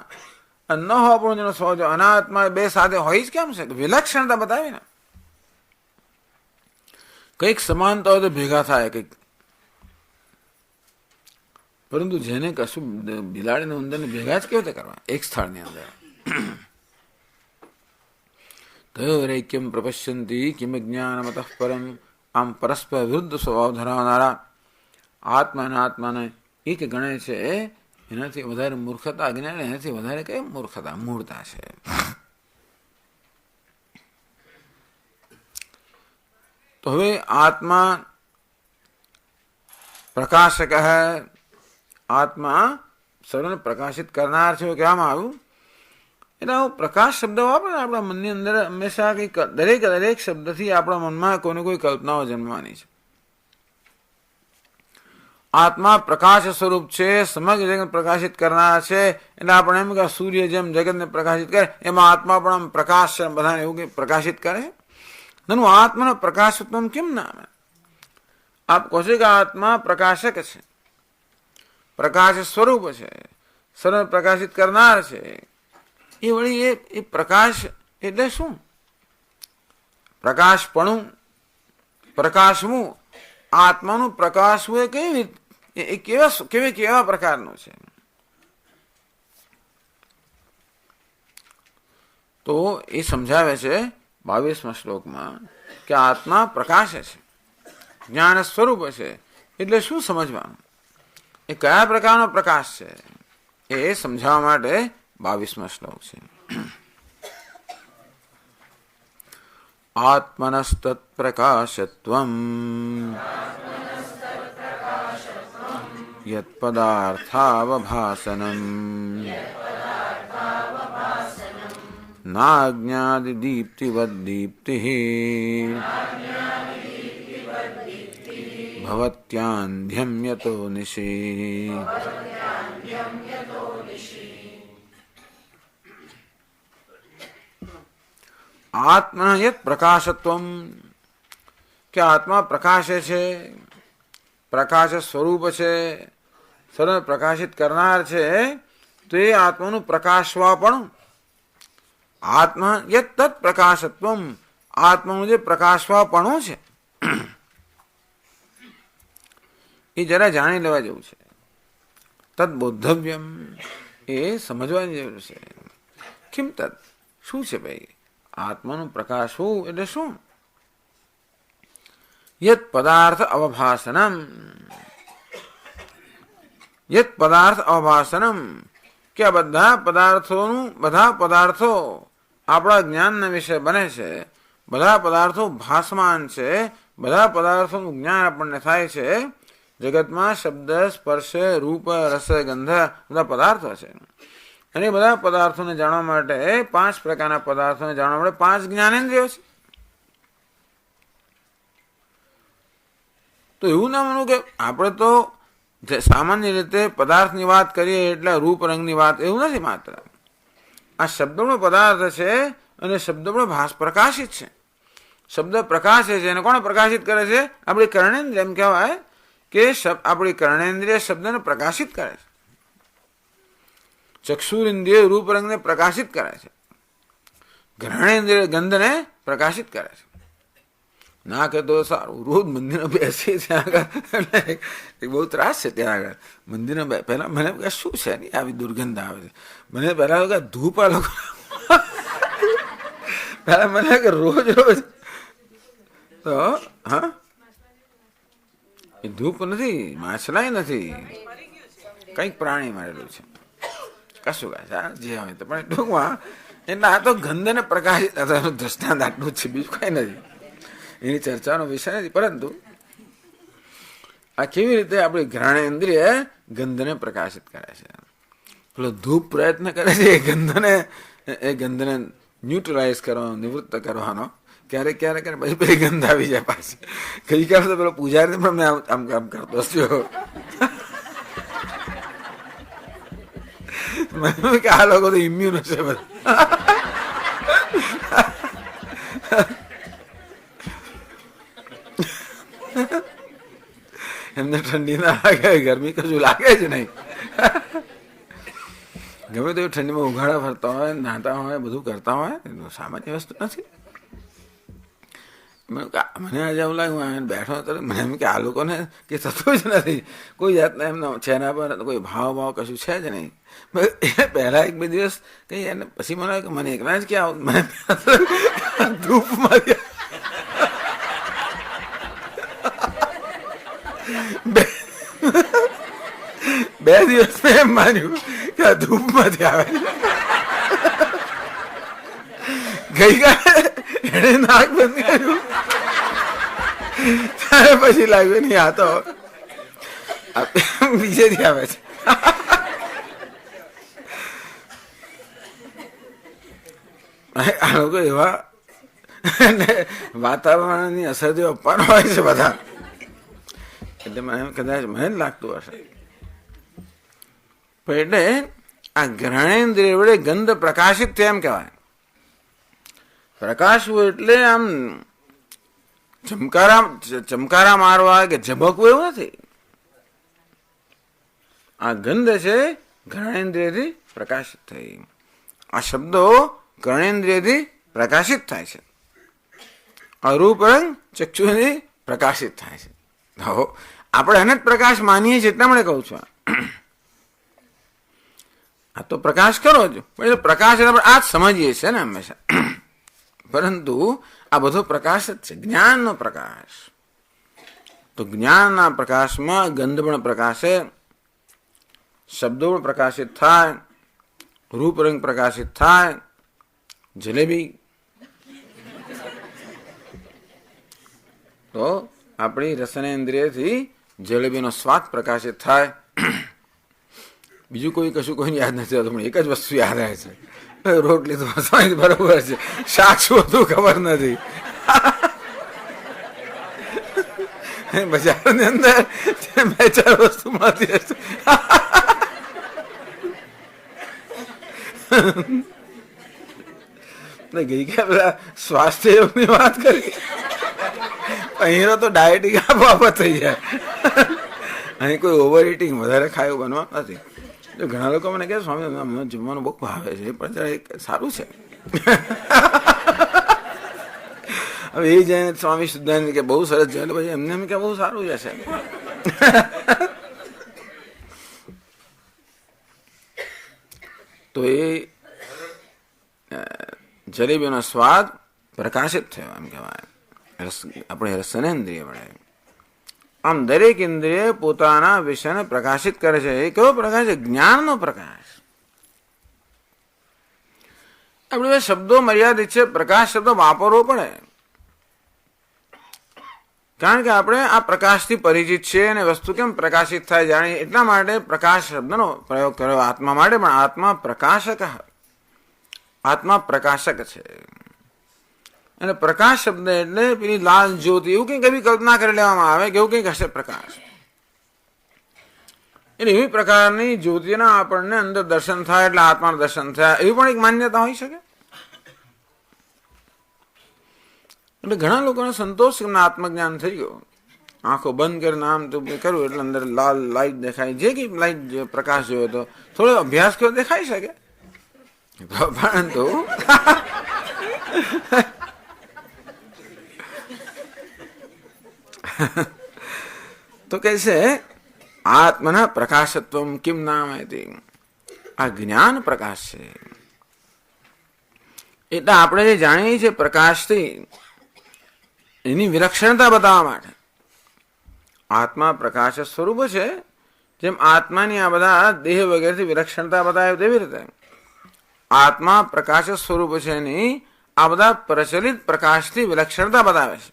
અને ન હોવાપણો જેનો સ્વભાવ છે અનાત્મા, બે સાથે હોય જ કેમ છે? વિલક્ષણતા બતાવી ને. કંઈક સમાનતા હોય તો ભેગા થાય કંઈક, પરંતુ જેને કશું બિલાડીને ઉંદરને ભેગા જ કેવી રીતે કરવા એક સ્થળની અંદર? તયોરૈક્યમ પ્રપશ્યંતી કિમ જ્ઞાનમતઃ પરમ. આમ પરસ્પર વિરુદ્ધ સ્વભાવ ધરાવનારા આત્મા અને આત્માને એક ગણે છે, એનાથી વધારે મૂર્ખતા અજ્ઞાન, એનાથી વધારે કઈ મૂર્ખતા મૂળતા છે. તો હવે આત્મા પ્રકાશક હૈ, આત્મા સર્વને પ્રકાશિત કરનાર છે કહેવામાં આવ્યું. એટલે પ્રકાશ શબ્દ વાપરે ને આપણા મનની અંદર હંમેશા કંઈક દરેક શબ્દથી આપણા મનમાં કોઈને કોઈ કલ્પનાઓ જન્મવાની છે. આત્મા પ્રકાશ સ્વરૂપ છે, સમગ્ર જગત પ્રકાશિત કરનાર છે. એટલે આપણે એમ કે સૂર્ય જેમ જગતને પ્રકાશિત કરે, એમાં આત્મા પણ આમ પ્રકાશ છે, બધાને એવું કંઈ પ્રકાશિત કરે. નનું આત્માનો પ્રકાશત્વ કેમ ના આવે? આપ કહો છો કે આત્મા પ્રકાશક છે, પ્રકાશ સ્વરૂપ છે, સર્વ પ્રકાશિત કરનાર છે. એ વળી એ પ્રકાશ એટલે શું? પ્રકાશપણું, પ્રકાશવું, આત્માનું પ્રકાશવું એ કેવી કેવા પ્રકારનું છે? તો એ સમજાવે છે 22મા શ્લોકમાં કે આત્મા પ્રકાશ છે, જ્ઞાન સ્વરૂપ છે. એટલે શું સમજવાનું? એ કયા પ્રકારનો પ્રકાશ છે એ સમજાવવા માટે 22મા શ્લોક છે. આત્મનસ્તત્ પ્રકાશત્વમ યત પદાર્થાવભાસનમ નાજ્ઞાદિ દીપ્તિવદ્દીપ્તિઃ ભવત્યાન્ધ્યમ યતો નિશી. આત્મા યત પ્રકાશત્વમ, કે આત્મા પ્રકાશે છે, પ્રકાશ સ્વરૂપ છે, સર્વ પ્રકાશિત કરનાર છે. તો એ આત્માનું પ્રકાશવાપણું, આત્મા યત તત્ પ્રકાશત્વમ, આત્માનું જે પ્રકાશવાપણું છે એ જરા જાણી લેવા જેવું છે. તદ બોદ્ધવ્યમ, એ સમજવાની જરૂર છે. કિમ તદ, શું છે ભાઈ આત્માનું પ્રકાશ હોવું એટલે શું? યત પદાર્થ અવભાસનમ, યત પદાર્થ અવભાસનમ, કે આ બધા પદાર્થો આપણા જ્ઞાનના વિષય બને છે. બધા પદાર્થો ભાસમાન છે, બધા પદાર્થોનું જ્ઞાન આપણને થાય છે. જગતમાં શબ્દ, સ્પર્શ, રૂપ, રસ, ગંધ બધા પદાર્થો છે. અને બધા પદાર્થોને જાણવા માટે 5 પ્રકારના પદાર્થોને જાણવા માટે 5 જ્ઞાનેન્દ્રિયો છે. તો એવું ના માનવું કે આપણે તો સામાન્ય રીતે પદાર્થની વાત કરીએ એટલે રૂપ રંગની વાત, એવું નથી. માત્ર આ શબ્દનો પદાર્થ છે અને શબ્દનો પ્રકાશિત છે. શબ્દ પ્રકાશે છે અને કોણ પ્રકાશિત કરે છે? આપણી કર્ણેન્દ્રિય. એમ કહેવાય કે આપણી કર્ણેન્દ્રિય શબ્દને પ્રકાશિત કરે છે. ચક્ષુરેન્દ્રિય રૂપ રંગને પ્રકાશિત કરે છે. ઘ્રાણેન્દ્રિય ગંધને પ્રકાશિત કરે છે. ના કે તો સારું, રોજ મંદિરમાં બેસીએ ત્યાં આગળ બહુ ત્રાસ છે. ત્યાં આગળ મંદિરમાં પહેલા મને શું છે નહીં આવી દુર્ગંધ આવે છે. મને પહેલા ધૂપ આ લોકો પહેલા મને કે રોજ તો હા, એ ધૂપ નથી, માછલાય નથી, કંઈક પ્રાણી મારેલું છે, કશું કાંઈ જે હોય તો. પણ ટૂંકમાં એટલે આ તો ગંધને પ્રકાશિત દ્રષ્ટાંત આટલું જ છે, બીજું કાંઈ નથી. એની ચર્ચાનો વિષય નથી. પરંતુ આ કેવી રીતે આપણી ઘ્રાણેન્દ્રિય ગંધને પ્રકાશિત કરે છે. પેલો ધૂપ પ્રયત્ન કરે છે એ ગંધને ન્યુટ્રલાઇઝ કરવાનો, નિવૃત્ત કરવાનો. ક્યારેક પછી પેલી ગંધ આવી જાય પાછી. ગઈકાલે તો પેલો પૂજારી પણ મેં આમ કરતો થયો. કે આ લોકો તો ઇમ્યુન હશે બધા. એમને ઠંડી ના લાગે, ગરમી કશું લાગે જ નહીં. ગમે તો ઠંડીમાં ઉઘાડા ફરતા હોય, નાતા હોય, બધું કરતા હોય, સામાન્ય વસ્તુ નથી. મને આજે એવું લાગ્યું બેઠો હતો, મને એમ કે આ લોકોને કે થતું જ નથી, કોઈ જાતના એમનો છેના પર કોઈ ભાવ કશું છે જ નહીં. પહેલા એક બે દિવસ કઈ એને પછી મને કે મને એકલા જ ક્યાં મને ધૂપમાં બે દિવસ મેં એમ માન્યું કે આ ધૂપમાંથી આવે. ગઈકાલે એને નાક બંધ કર્યું, ત્યારે પછી લાગ્યું નહીં આ તો બીજેથી આવે છે. આ લોકો એવા વાતાવરણની અસરથી આપવાનો હોય છે બધા, એટલે મને કદાચ મને જ લાગતું હશે. પણ એટલે આ ગ્રહણેન્દ્રિય વડે ગંધ પ્રકાશિત છે એમ કહેવાય. પ્રકાશવું એટલે આમ ચમકારા મારવા કે ઝબકવું એવું નથી. આ ગંધ છે ઘ્રાણેન્દ્રિયથી પ્રકાશિત થઈ. આ શબ્દો કર્ણેન્દ્રિયથી પ્રકાશિત થાય છે. આ રૂપ રંગ ચક્ષુથી પ્રકાશિત થાય છે. આપણે એને જ પ્રકાશ માનીએ છીએ એટલા માટે કહું છું. આ તો પ્રકાશ કરો જ, પણ પ્રકાશ એટલે આ જ સમજીએ છીએ ને હંમેશા. પરંતુ આ બધો પ્રકાશ જ છે, જ્ઞાનનો પ્રકાશ. તો જ્ઞાનના પ્રકાશમાં ગંધ પણ પ્રકાશે, શબ્દો પણ પ્રકાશિત થાય, રૂપ રંગ પ્રકાશિત થાય. જલેબી તો આપણી રસનેન્દ્રિયથી જલેબીનો સ્વાદ પ્રકાશિત થાય. બીજું કોઈ કશું કોઈને યાદ નથી આવતું, પણ એક જ વસ્તુ યાદ આવે છે, રોટલી તો બરોબર છે, શાક શું હતું ખબર નથી. બજારની અંદર બે ચાર વસ્તુ મળતી હશે. ગઈકાલે પેલા સ્વાસ્થ્ય યોગની વાત કરી, અહીં તો ડાયટિંગ આપોઆપ થઈ જાય. અહીં કોઈ ઓવર ઇટિંગ વધારે ખાયું બનવા નથી. ઘણા લોકો મને કહે સ્વામી અમને જમવાનું બહુ ભાવે છે, પણ સારું છે. હવે એ જઈને સ્વામી શુદ્ધાનંદ કે બહુ સરસ છે, એટલે પછી એમને એમ કે બહુ સારું જશે. તો એ જલેબીનો સ્વાદ પ્રકાશિત થયો એમ કહેવાય, આપણે રસનેન્દ્રિય વડે. આમ દરેક ઇન્દ્રિય પોતાના વિષયને પ્રકાશિત કરે છે. એ કેવો પ્રકાશ છે? જ્ઞાનનો પ્રકાશ. આપણે શબ્દો મર્યાદિત છે, પ્રકાશ શબ્દ વાપરવો પડે, કારણ કે આપણે આ પ્રકાશથી પરિચિત છીએ અને વસ્તુ કેમ પ્રકાશિત થાય જાણીએ એટલા માટે પ્રકાશ શબ્દનો પ્રયોગ કર્યો આત્મા માટે. પણ આત્મા પ્રકાશક, આત્મા પ્રકાશક છે. અને પ્રકાશ શબ્દ એટલે પેલી લાલ જ્યોતિ એવું કંઈક એવી કલ્પના કરી લેવામાં આવે કે એવું કંઈક હશે પ્રકાશ. એટલે એવી પ્રકારની જ્યોતિના આપણને અંદર દર્શન થાય એટલે આત્માનું દર્શન થાય, એવી પણ એક માન્યતા હોઈ શકે. એટલે ઘણા લોકોને સંતોષ આત્મજ્ઞાન થઈ ગયો, આંખો બંધ કરીને આમ તો કર્યું એટલે અંદર લાલ લાઈટ દેખાય. જે કઈ લાઈટ પ્રકાશ જોયો તો થોડો અભ્યાસ કર્યો દેખાઈ શકે, પરંતુ તો કે છે આત્મના પ્રકાશત્વમ કિમ નામ હતી. આ જ્ઞાન પ્રકાશ છે. એટલે આપણે જે જાણીએ છીએ પ્રકાશથી એની વિલક્ષણતા બતાવવા માટે આત્મા પ્રકાશ સ્વરૂપ છે. જેમ આત્માની આ બધા દેહ વગેરેથી વિલક્ષણતા બતાવે તેવી રીતે આત્મા પ્રકાશ સ્વરૂપ છે એની આ બધા પ્રચલિત પ્રકાશથી વિલક્ષણતા બતાવે છે.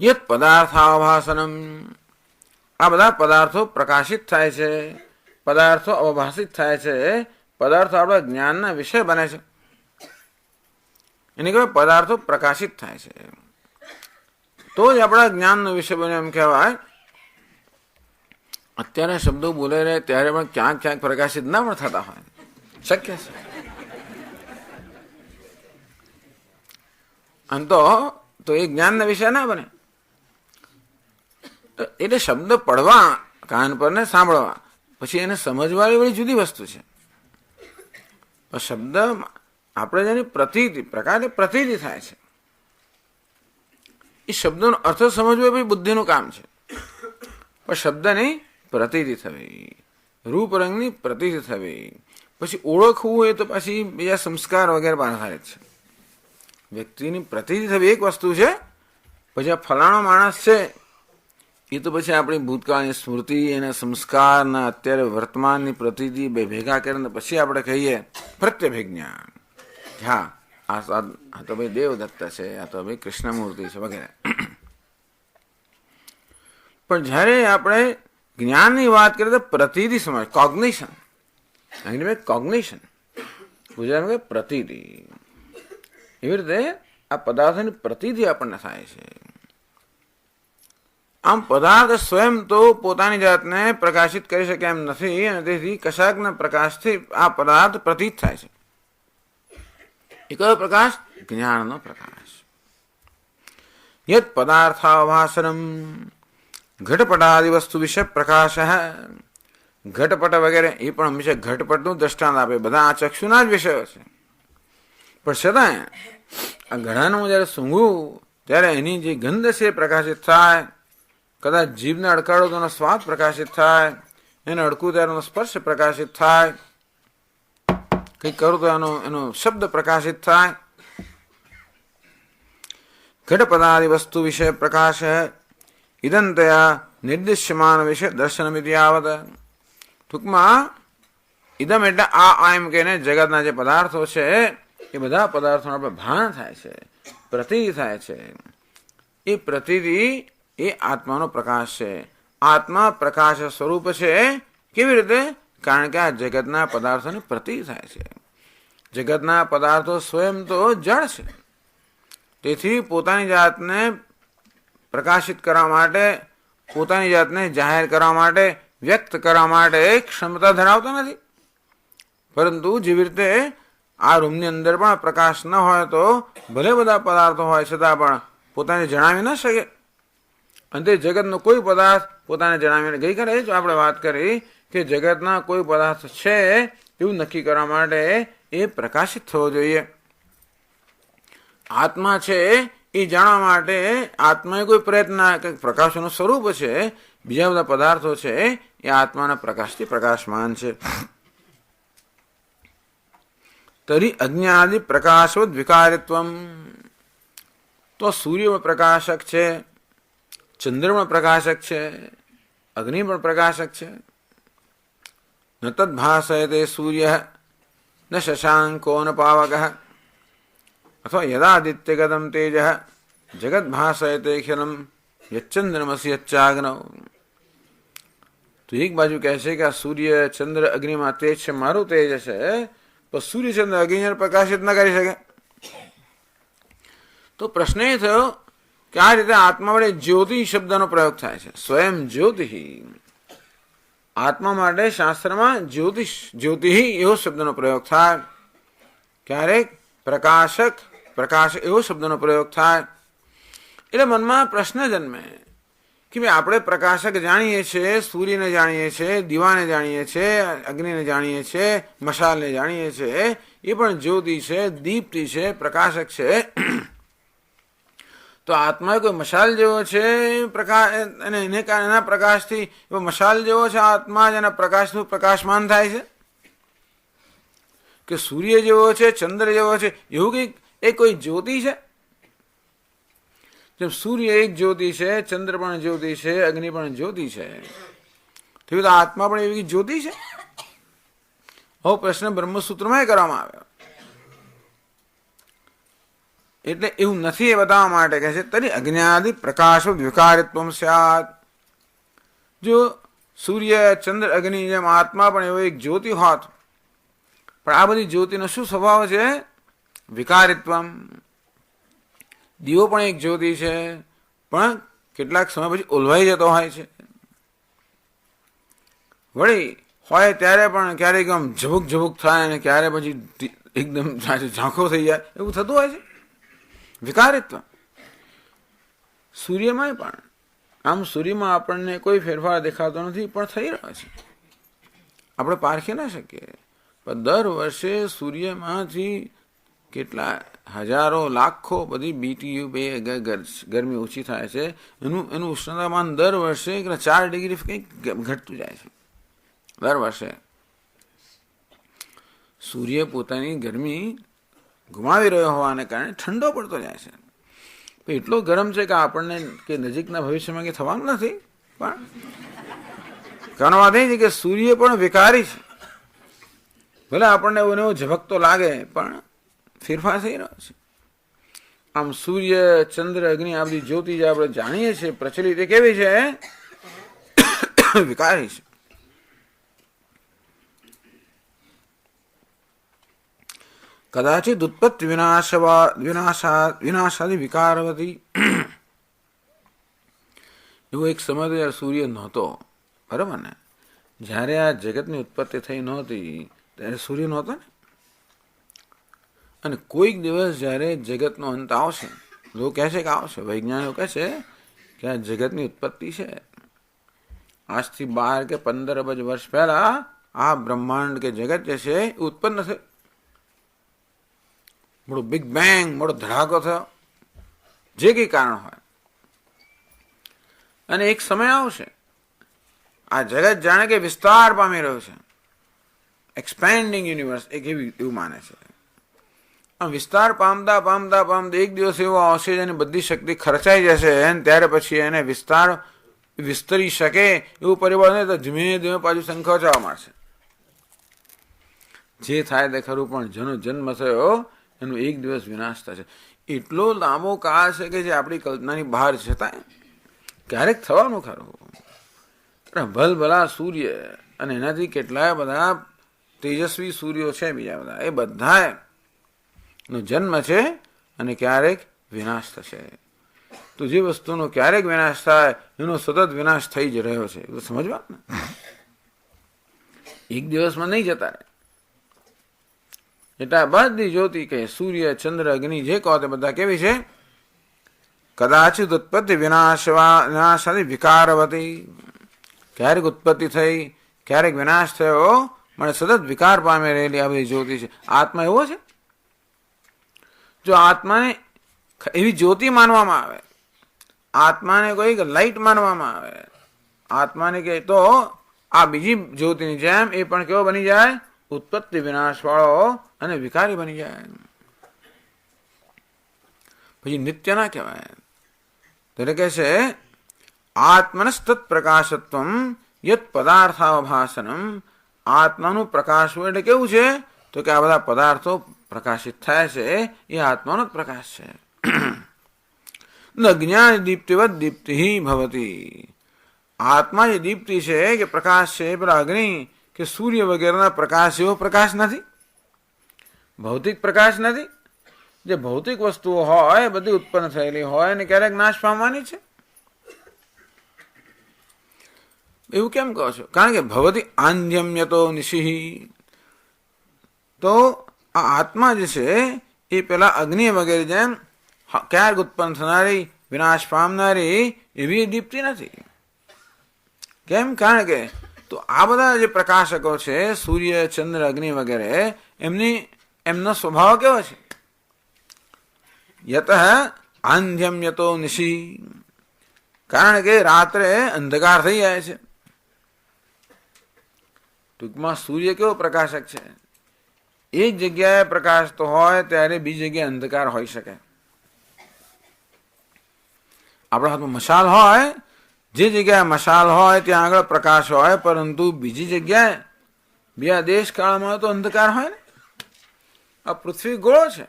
યત પદાર્થાભાસનમ, આ બધા પદાર્થો પ્રકાશિત થાય છે, પદાર્થો અવભાષિત થાય છે, પદાર્થો આપણા જ્ઞાનના વિષય બને છે. એને કહેવાય પદાર્થો પ્રકાશિત થાય છે તો જ આપણા જ્ઞાનનો વિષય બને એમ કહેવાય. અત્યારે શબ્દો બોલે રહે ત્યારે પણ ક્યાંક ક્યાંક પ્રકાશિત ના પણ થતા હોય, શક્ય છે. આમ તો એ જ્ઞાનના વિષય ના બને. તો એટલે શબ્દ પડવા કાન પર ને સાંભળવા, પછી એને સમજવાની વળી જુદી વસ્તુ છે. શબ્દ આપણે જેની પ્રતીતિ પ્રકારે પ્રતીતિ થાય છે, એ શબ્દનો અર્થ સમજવો એ બુદ્ધિનું કામ છે. પણ શબ્દની પ્રતીતિ થવી, રૂપ રંગની પ્રતીતિ થવી, પછી ઓળખવું એ તો પછી બીજા સંસ્કાર વગેરે આધારિત છે. વ્યક્તિની પ્રતીતિ થવી એક વસ્તુ છે, પછી આ ફલાણો માણસ છે એ તો પછી આપણી ભૂતકાળની સ્મૃતિ એના સંસ્કારના અત્યારે વર્તમાનની પ્રતીતિ બે ભેગા કરીને પછી આપણે કહીએ પ્રત્યભિજ્ઞાન. હા, આ તો ભાઈ દેવદત્ત છે, આ તો ભાઈ કૃષ્ણમૂર્તિ છે વગેરે. પણ જ્યારે આપણે જ્ઞાનની વાત કરીએ તો પ્રતીતિ સમજ, કોગ્નિશન, અહીં કોગ્નિશન, ગુજરાતમાં પ્રતીતિ. એવી રીતે આ પદાર્થોની પ્રતીતિ આપણને થાય છે. આમ પદાર્થ સ્વયં તો પોતાની જાતને પ્રકાશિત કરી શકે એમ નથી, અને તેથી કશાકના પ્રકાશથી આ પદાર્થ પ્રતીત થાય છે. એ કયો પ્રકાશ? જ્ઞાનનો પ્રકાશ. યત પદાર્થાભાસનમ ઘટપટાદિ વસ્તુ વિશે પ્રકાશ. ઘટપટ વગેરે એ પણ હંમેશા ઘટપટનું દ્રષ્ટાંત આપે, બધા આ ચક્ષુના જ વિષયો છે. પણ છતાં આ ઘડાનું જયારે સૂંઘવું ત્યારે એની જે ગંધ છે પ્રકાશિત થાય, કદાચ જીભને અડકાડો તો એનો સ્વાદ પ્રકાશિત થાય, એને અડકું ત્યારે એનો સ્પર્શ પ્રકાશિત થાય, કંઈક કરું તો એનો શબ્દ પ્રકાશિત થાય. ઘટપદાદિ વસ્તુ વિશે પ્રકાશ. ઇદંતયા નિર્દિશ્યમાન વિશે દર્શનમિતિ આવત. ટૂંકમાં ઇદમ એટલે આ એમ કહીને જગતના જે પદાર્થો છે એ બધા પદાર્થોનો આપણે ભાન થાય છે, પ્રતીતિ થાય છે. એ પ્રતીતિ એ આત્માનો પ્રકાશ છે. આત્મા પ્રકાશ સ્વરૂપ છે. કેવી રીતે? કારણ કે આ જગતના પદાર્થોની પ્રતીતિ થાય છે. જગતના પદાર્થો સ્વયં તો જળ છે, તેથી પોતાની જાતને પ્રકાશિત કરવા માટે, પોતાની જાતને જાહેર કરવા માટે, વ્યક્ત કરવા માટે ક્ષમતા ધરાવતા નથી. પરંતુ જેવી રીતે આ રૂમની અંદર પણ પ્રકાશ ન હોય તો ભલે બધા પદાર્થો હોય છતાં પણ પોતાને જણાવી ન શકે. અને તે જગતનો કોઈ પદાર્થ પોતાને જણાવીને, ગઈકાલે જ આપણે વાત કરી કે જગતના કોઈ પદાર્થ છે એવું નક્કી કરવા માટે એ પ્રકાશિત થવો જોઈએ. આત્મા છે એ જાણવા માટે આત્માએ કોઈ પ્રયત્ન, પ્રકાશનું સ્વરૂપ છે, બીજા બધા પદાર્થો છે એ આત્માના પ્રકાશથી પ્રકાશમાન છે. તરી અજ્ઞાદિ પ્રકાશવદ વિકારિત્વમ. તો સૂર્ય પણ પ્રકાશક છે, ચંદ્ર પણ પ્રકાશક છે, અગ્નિ પણ પ્રકાશક છે. ન તદ્ભાસયતે સૂર્ય ન શશાંકો ન પાવક. અથવા યદાદિત્યગતમ તેજ જગત ભાસયતે ખિલમ યચ્ચંદ્રમસી યચ્ચાગ્નૌ. તો એક બાજુ કહે છે કે આ સૂર્ય ચંદ્ર અગ્નિમાં તેજ છે, મારું તેજ છે, પણ સૂર્ય ચંદ્ર અગ્નિને પ્રકાશિત ન કરી શકે. તો પ્રશ્ન એ થયો કે આ રીતે આત્મા વડે જ્યોતિ શબ્દનો પ્રયોગ થાય છે. સ્વયં જ્યોતિ. આત્મા માટે શાસ્ત્રમાં જ્યોતિ એવો શબ્દનો પ્રયોગ થાય. ક્યારેક પ્રકાશક, પ્રકાશ એવો શબ્દનો પ્રયોગ થાય. એટલે મનમાં પ્રશ્ન જન્મે કે ભાઈ આપણે પ્રકાશક જાણીએ છીએ, સૂર્યને જાણીએ છીએ, દીવાને જાણીએ છીએ, અગ્નિને જાણીએ છીએ, મશાલને જાણીએ છીએ, એ પણ જ્યોતિ છે, દીપ્તિ છે, પ્રકાશક છે. તો આત્મા કોઈ મશાલ જેવો છે, અને એના પ્રકાશથી એવો મશાલ જેવો છે આત્મા, જેના પ્રકાશનું પ્રકાશમાન થાય છે. કે સૂર્ય જેવો છે, ચંદ્ર જેવો છે, એવું કંઈક એ કોઈ જ્યોતિ છે. જેમ સૂર્ય એક જ્યોતિ છે, ચંદ્ર પણ જ્યોતિ છે, અગ્નિ પણ જ્યોતિ છે, તેવી તો આત્મા પણ એવી જ્યોતિ છે. હવે પ્રશ્ન બ્રહ્મસૂત્રમાં કરવામાં આવ્યો. એટલે એવું નથી એ બતાવવા માટે કહે છે તરી અજ્ઞાદિ પ્રકાશ વિકારિત્વમ સ્યાત. જો સૂર્ય ચંદ્ર અગ્નિ જેમ આત્મા પણ એવો એક જ્યોતિ હોત, પણ આ બધી જ્યોતિનો શું સ્વભાવ છે? વિકારિત્વમ. દીવો પણ એક જ્યોતિ છે, પણ કેટલાક સમય પછી ઓલવાઈ જતો હોય છે. વળી હોય ત્યારે પણ ક્યારેક આમ ઝબુક ઝબુક થાય અને ક્યારે પછી એકદમ ઝાંખો થઈ જાય, એવું થતું હોય છે. વિકારિત્વ સૂર્યમાં પણ આમ સૂર્યમાં આપણને કોઈ ફેરફાર દેખાતો નથી, પણ થઈ રહ્યો છે. આપણે પારખી ના શકીએ, પણ દર વર્ષે સૂર્યમાંથી કેટલા હજારો લાખો બધી BTU ગરમી ઓછી થાય છે. એનું ઉષ્ણતામાન દર વર્ષે 4 ડિગ્રી કંઈક ઘટતું જાય છે દર વર્ષે. સૂર્ય પોતાની ગરમી ગુમાવી રહ્યો હોવાને કારણે ઠંડો પડતો જાય છે. એટલો ગરમ છે કે આપણને કે નજીકના ભવિષ્યમાં કંઈ થવાનું નથી. પણ કહેવાનો વાત એ છે કે સૂર્ય પણ વિકારી છે. ભલે આપણને એવો ઝબકતો લાગે, પણ ફેરફાર થઈ રહ્યો છે. આમ સૂર્ય, ચંદ્ર, અગ્નિ આ બધી જ્યોતિ જે આપણે જાણીએ છીએ પ્રચલિત, એ કેવી છે? વિકારી છે. કદાચિત ઉત્પત્તિ વિનાશાદી વિકારવતી. એવો એક સમય તો સૂર્ય નહોતો, બરાબર ને? જ્યારે આ જગતની ઉત્પત્તિ થઈ નહોતી ત્યારે સૂર્ય નહોતો ને. અને કોઈક દિવસ જ્યારે જગતનો અંત આવશે, લોકો કહે છે કે આવશે, વૈજ્ઞાનિકો કહે છે કે આ જગતની ઉત્પત્તિ છે આજથી 12 કે 15 અબજ વર્ષ પહેલા આ બ્રહ્માંડ કે જગત જે છે એ ઉત્પન્ન થયું. મોટો બિગ બેંગ, મોટો ધડાકો થયો, જે કંઈ કારણ હોય. અને એક સમય આવશે આ જગત જાણે કે વિસ્તાર પામી રહ્યું છે, એક્સપેન્ડિંગ યુનિવર્સ, એક એવું માને છે. આમ વિસ્તાર પામતા પામતા પામતા એક દિવસ એવો આવશે જેની બધી શક્તિ ખર્ચાઈ જશે, અને ત્યારે પછી એને વિસ્તરી શકે એવું પરિબળ નહીં, તો ધીમે ધીમે પાછું સંકોચવા માંડશે. જે થાય તે ખરું, પણ જેનો જન્મ થયો એનો એક દિવસ વિનાશ થશે. એટલો લાંબો કાળ છે કે જે આપણી કલ્પનાની બહાર છતાં ક્યારેક થવાનું ખરું. ભલભલા સૂર્ય અને એનાથી કેટલાય બધા તેજસ્વી સૂર્યો છે બીજા બધા, એ બધા નો જન્મ છે અને ક્યારેક વિનાશ થશે. તો જે વસ્તુનો ક્યારેક વિનાશ થાય એનો સતત વિનાશ થઈ જ રહ્યો છે, એવું સમજવા ને. એક દિવસમાં નહીં જતા રહે. એટલે બધી જ્યોતિ કહે, સૂર્ય, ચંદ્ર, અગ્નિ જે કહો તે બધા કેવી છે? કદાચિત ઉત્પત્તિ વિનાશાદી વિકારવતી. ક્યારેક ઉત્પત્તિ થઈ, ક્યારેક વિનાશ થયો, મને સતત વિકાર પામી રહેલી આ બધી જ્યોતિ છે. આત્મા એવો છે? જો આત્માને એવી જ્યોતિ માનવામાં આવે, આત્માને કોઈ લાઈટ માનવામાં આવે, આત્માને કહે તો આ બીજી જ્યોતિની જેમ એ પણ કેવો બની જાય? ઉત્પત્તિ વિનાશ વાળો અને વિકારી બની જાય. પછી નિત્ય ના કહેવાય. ત્યારે કહે છે આત્મનસ્તત પ્રકાશત્વમ યત પદાર્થાવભાસનમ. આત્માનું પ્રકાશવું એટલે કેવું છે? તો કે આ બધા પદાર્થો પ્રકાશિત થાય છે એ આત્માનો જ પ્રકાશ છે. જ્ઞાન દીપ્તિવત દીપ્તિ ભવતી. આત્મા જે દીપ્તિ છે કે પ્રકાશ છે, પેલા અગ્નિ કે સૂર્ય વગેરેના પ્રકાશ એવો પ્રકાશ નથી, ભૌતિક પ્રકાશ નથી. જે ભૌતિક વસ્તુઓ હોય બધી ઉત્પન્ન થયેલી હોય અને ક્યારેક નાશ પામવાની છે. એવું કેમ કહો છો? કારણ કે ભવતી આંધ્યમ્યતો નિશિ. તો આ આત્મા જે છે એ પેલા અગ્નિ વગેરે જેમ ક્યારેક ઉત્પન્ન થનારી, વિનાશ પામનારી એવી દીપ્તિ નથી. કેમ? કારણ કે તો આ બધા જે પ્રકાશકો છે, સૂર્ય, ચંદ્ર, અગ્નિ વગેરે, એમનો સ્વભાવ કેવો છે? યત આંધ્યમ્યતો નિશિ. કારણ કે રાત્રે અંધકાર થઈ જાય છે. ટૂંકમાં સૂર્ય કેવો પ્રકાશક છે? એક જગ્યાએ પ્રકાશ તો હોય ત્યારે બીજી જગ્યાએ અંધકાર હોઈ શકે. આપણા હાથમાં મશાલ હોય, જે જગ્યાએ મશાલ હોય ત્યાં આગળ પ્રકાશ હોય, પરંતુ બીજી જગ્યાએ બીજા દેશ કાળમાં તો અંધકાર હોય ને. આ પૃથ્વી ગોળો છે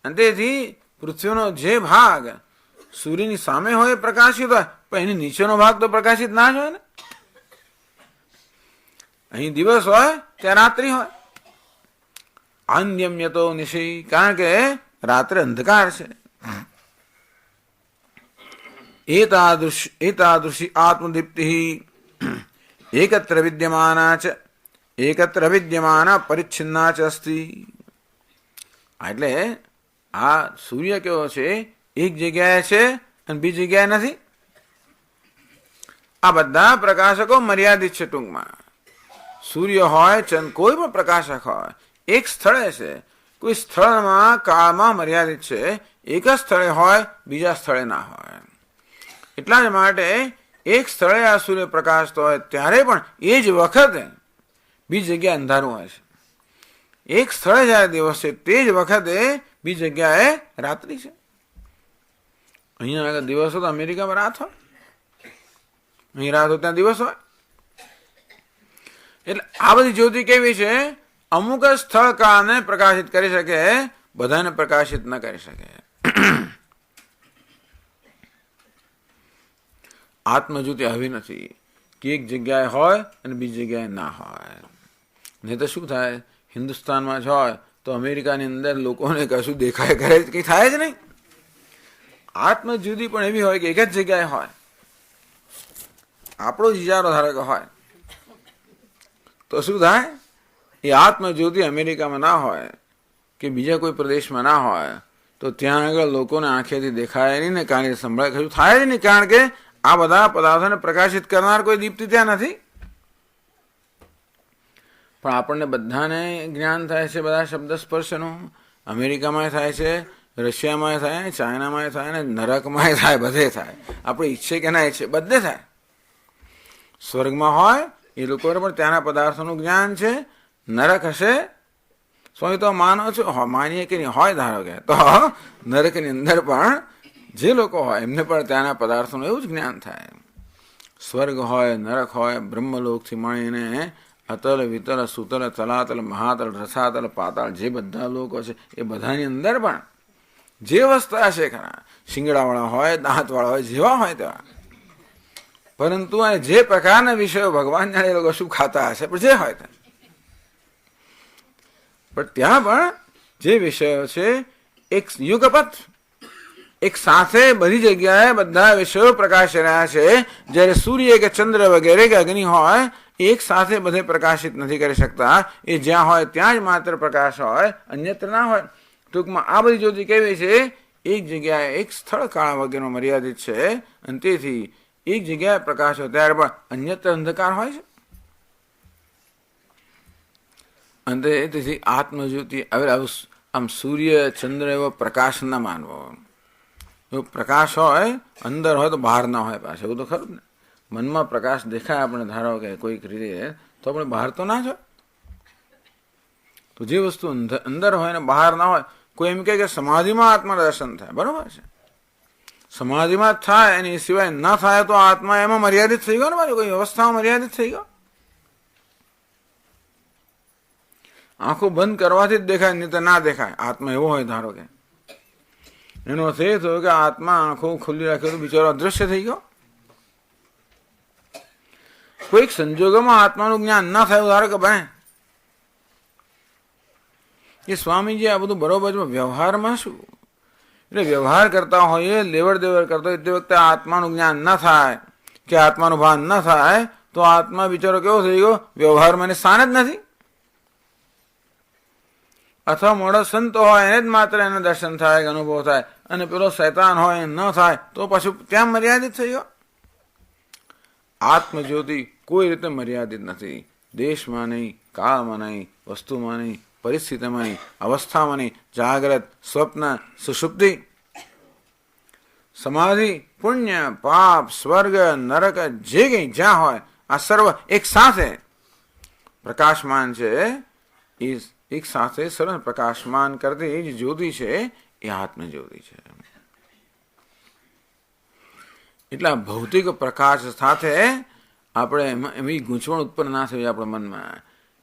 અને તેથી પૃથ્વીનો જે ભાગ સૂર્યની સામે હોય પ્રકાશિત હોય, પણ એની નીચેનો ભાગ તો પ્રકાશિત ના જ હોય ને. અહીં દિવસ હોય ત્યાં રાત્રિ હોય. આંધ્યમ્યતો નિશિ. કારણ કે રાત્રે અંધકાર છે. એતાદૃશી આત્મદીપ્તિ. એકત્ર વિદ્યમાના ચ એકત્ર વિદ્યમાના પરિચ્છિન્ના ચ અસ્તિ. એટલે આ સૂર્ય કેવો છે? એક જગ્યાએ છે અને બીજી જગ્યાએ નથી. આ બધા પ્રકાશકો મર્યાદિત છે. ટૂંકમાં સૂર્ય હોય ચંદ્ર, કોઈ પણ પ્રકાશક હોય, એક સ્થળે છે. કોઈ સ્થળમાં કાળમાં મર્યાદિત છે. એક જ સ્થળે હોય, બીજા સ્થળે ના હોય. એટલા જ માટે એક સ્થળે આ સૂર્ય પ્રકાશતો હોય ત્યારે પણ એ જ વખતે બીજી જગ્યાએ અંધારું હોય છે. એક સ્થળે જયારે દિવસ છે તે જ વખતે બીજી જગ્યાએ રાત્રિ છે. અહીંયા આગળ દિવસ હોય તો અમેરિકામાં રાત હોય, અહીં રાત હોય ત્યાં દિવસ હોય. એટલે આ બધી જ્યોતિ કેવી છે? અમુક જ સ્થળ કાળને પ્રકાશિત કરી શકે, બધાને પ્રકાશિત ન કરી શકે. આત્મજ્યોતિ આવી નથી કે એક જગ્યાએ હોય અને બીજી જગ્યાએ ના હોય. નહીં તો શું થાય? હિન્દુસ્તાનમાં જ હોય તો અમેરિકાની અંદર લોકોને કશું દેખાય કરે, કંઈ થાય જ નહીં. આત્મજ્યોતિ પણ એવી હોય કે એક જ જગ્યાએ હોય. આપણો જ ઇજારો ધારો કે હોય તો શું થાય? એ આત્મજ્યોતિ અમેરિકામાં ના હોય કે બીજા કોઈ પ્રદેશમાં ના હોય તો ત્યાં આગળ લોકોને આંખેથી દેખાય નહીં ને કાને સંભળાય, કશું થાય જ નહીં. કારણ કે આ બધા પદાર્થોને પ્રકાશિત કરનાર કોઈ દીપ્તિ ત્યાં નથી. પણ આપણને બધાને જ્ઞાન થાય છે બધા શબ્દ સ્પર્શનું. અમેરિકામાં થાય છે, રશિયામાં થાય, ચાઇનામાં થાય, ને નરકમાં થાય, બધે થાય. આપણે ઈચ્છે કે ના ઈચ્છે બધે થાય. સ્વર્ગમાં હોય એ લોકોને પણ ત્યાંના પદાર્થોનું જ્ઞાન છે. નરક હશે, સ્વામી તો માનો છો, માનીએ કે નહીં હોય ધારો કે, તો નરકની અંદર પણ જે લોકો હોય એમને પણ ત્યાંના પદાર્થોનું એવું જ જ્ઞાન થાય. સ્વર્ગ હોય, નરક હોય, બ્રહ્મલોકથી મળીને અતલ, વિતલ, સુતલ, તલાતલ, મહાતલ, રસાતલ, પાતાળ, જે બધા લોકો છે એ બધાની અંદર પણ જે વસ્તુ હશે ખરા, શિંગડાવાળા હોય, દાંતવાળા હોય, જેવા હોય તેવા, પરંતુ જે પ્રકારના વિષયો ભગવાન જાણે એ લોકો શું ખાતા હશે, પણ જે હોય તે, પણ ત્યાં પણ જે વિષયો છે એક યુગપથ, એક સાથે બધી જગ્યાએ બધા વિષયો પ્રકાશી રહ્યા છે. જ્યારે સૂર્ય કે ચંદ્ર વગેરે કે અગ્નિ હોય એક સાથે બધે પ્રકાશિત નથી કરી શકતા. એ જ્યાં હોય ત્યાં જ માત્ર પ્રકાશ હોય, અન્યત્ર ના હોય. ટૂંકમાં આ બધી જ્યોતિ કેવી છે? એક જગ્યાએ એક સ્થળ કાળ વગેરે મર્યાદિત છે અને તેથી એક જગ્યાએ પ્રકાશ હોય ત્યારે પણ અન્યત્ર અંધકાર હોય છે. અને તેથી આત્મજ્યોતિ આમ સૂર્ય ચંદ્ર એવો પ્રકાશ ના માનવો. જો પ્રકાશ હોય અંદર હોય તો બહાર ના હોય પાછું, એવું તો ખરું ને. મનમાં પ્રકાશ દેખાય આપણે ધારો કે કોઈક રીતે, તો આપણે બહાર તો ના જ હોય. તો જે વસ્તુ અંદર હોય ને બહાર ના હોય, કોઈ એમ કહે કે સમાધિમાં આત્મા દર્શન થાય, બરોબર છે, સમાધિમાં જ થાય, એની સિવાય ના થાય તો આત્મા એમાં મર્યાદિત થઈ ગયો ને, બાજુ કોઈ અવસ્થામાં મર્યાદિત થઈ ગયો. આંખો બંધ કરવાથી જ દેખાય, નહીં તો ના દેખાય. આત્મા એવો હોય ધારો કે, એનો અર્થ એ થયો કે આત્મા આંખો ખુલ્લી રાખ્યો તો બિચારો અદૃશ્ય થઈ ગયો. કોઈક સંજોગોમાં આત્માનું જ્ઞાન ના થયું ધારો કે ભાઈ એ સ્વામીજી આ બધું બરોબર છે, વ્યવહારમાં શું? એટલે વ્યવહાર કરતા હોઈએ, લેવડ દેવડ કરતા હોય તે વખતે આત્માનું જ્ઞાન ના થાય કે આત્માનું ભાન ના થાય તો આત્મા બિચારો કેવો થઈ ગયો? વ્યવહારમાં એને સ્થાન જ નથી. અથવા મોડો સંત હોય એને જ માત્ર એના દર્શન થાય કે અનુભવ થાય, અને પેલો શૈતાન હોય ન થાય તો પાછું ત્યાં મર્યાદિત થઈ ગયો. આત્મજ્યોતિ કોઈ રીતે મર્યાદિત નથી. દેશમાં નહીં, કાળમાં નહીં, વસ્તુમાં નહીં, પરિસ્થિતિમાં નહીં, અવસ્થામાં નહીં, જાગ્રત, સ્વપ્ન, સુષુપ્તિ, સમાધિ, પુણ્ય, પાપ, સ્વર્ગ, નરક, જે કંઈ જ્યાં હોય આ સર્વ એક સાથે પ્રકાશમાન છે. એ એક સાથે સરળ પ્રકાશમાન કરતી એ જે જ્યોતિ છે એ આત્મજ્યોતિ છે. એટલા ભૌતિક પ્રકાશ સાથે આપણે એવી ગૂંચવણ ઉત્પન્ન ના થઈ આપણા મનમાં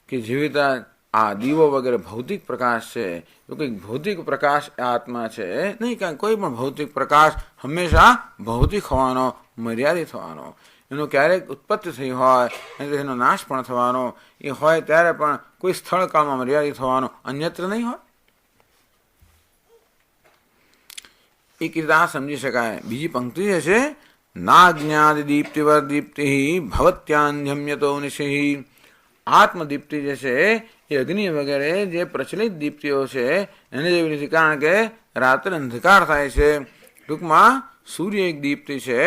કે જેવી રીતે આ દીવો વગેરે ભૌતિક પ્રકાશ છે, તો કંઈક ભૌતિક પ્રકાશ આત્મા છે નહીં. કાંઈ કોઈ પણ ભૌતિક પ્રકાશ હંમેશા ભૌતિક હોવાનો, મર્યાદિત હોવાનો. એનો ક્યારેક ઉત્પત્તિ થઈ હોય અને એનો નાશ પણ થવાનો, એ હોય ત્યારે પણ કોઈ સ્થળ કાળમાં મર્યાદિત હોવાનો, અન્યત્ર નહીં હોય. એક રીતે આ સમજી શકાય. બીજી પંક્તિ જે છે, નાજ્ઞાદિ દીપ્તિવર દીપ્તિ ભવત્યાન્યમ્યતો નિશિ. આત્મદીપ્તિ જે છે એ અગ્નિ વગેરે જે પ્રચલિત દીપ્તિઓ છે એને જેવી નથી, કારણ કે રાત્રે અંધકાર થાય છે. ટૂંકમાં સૂર્ય એક દીપ્તિ છે,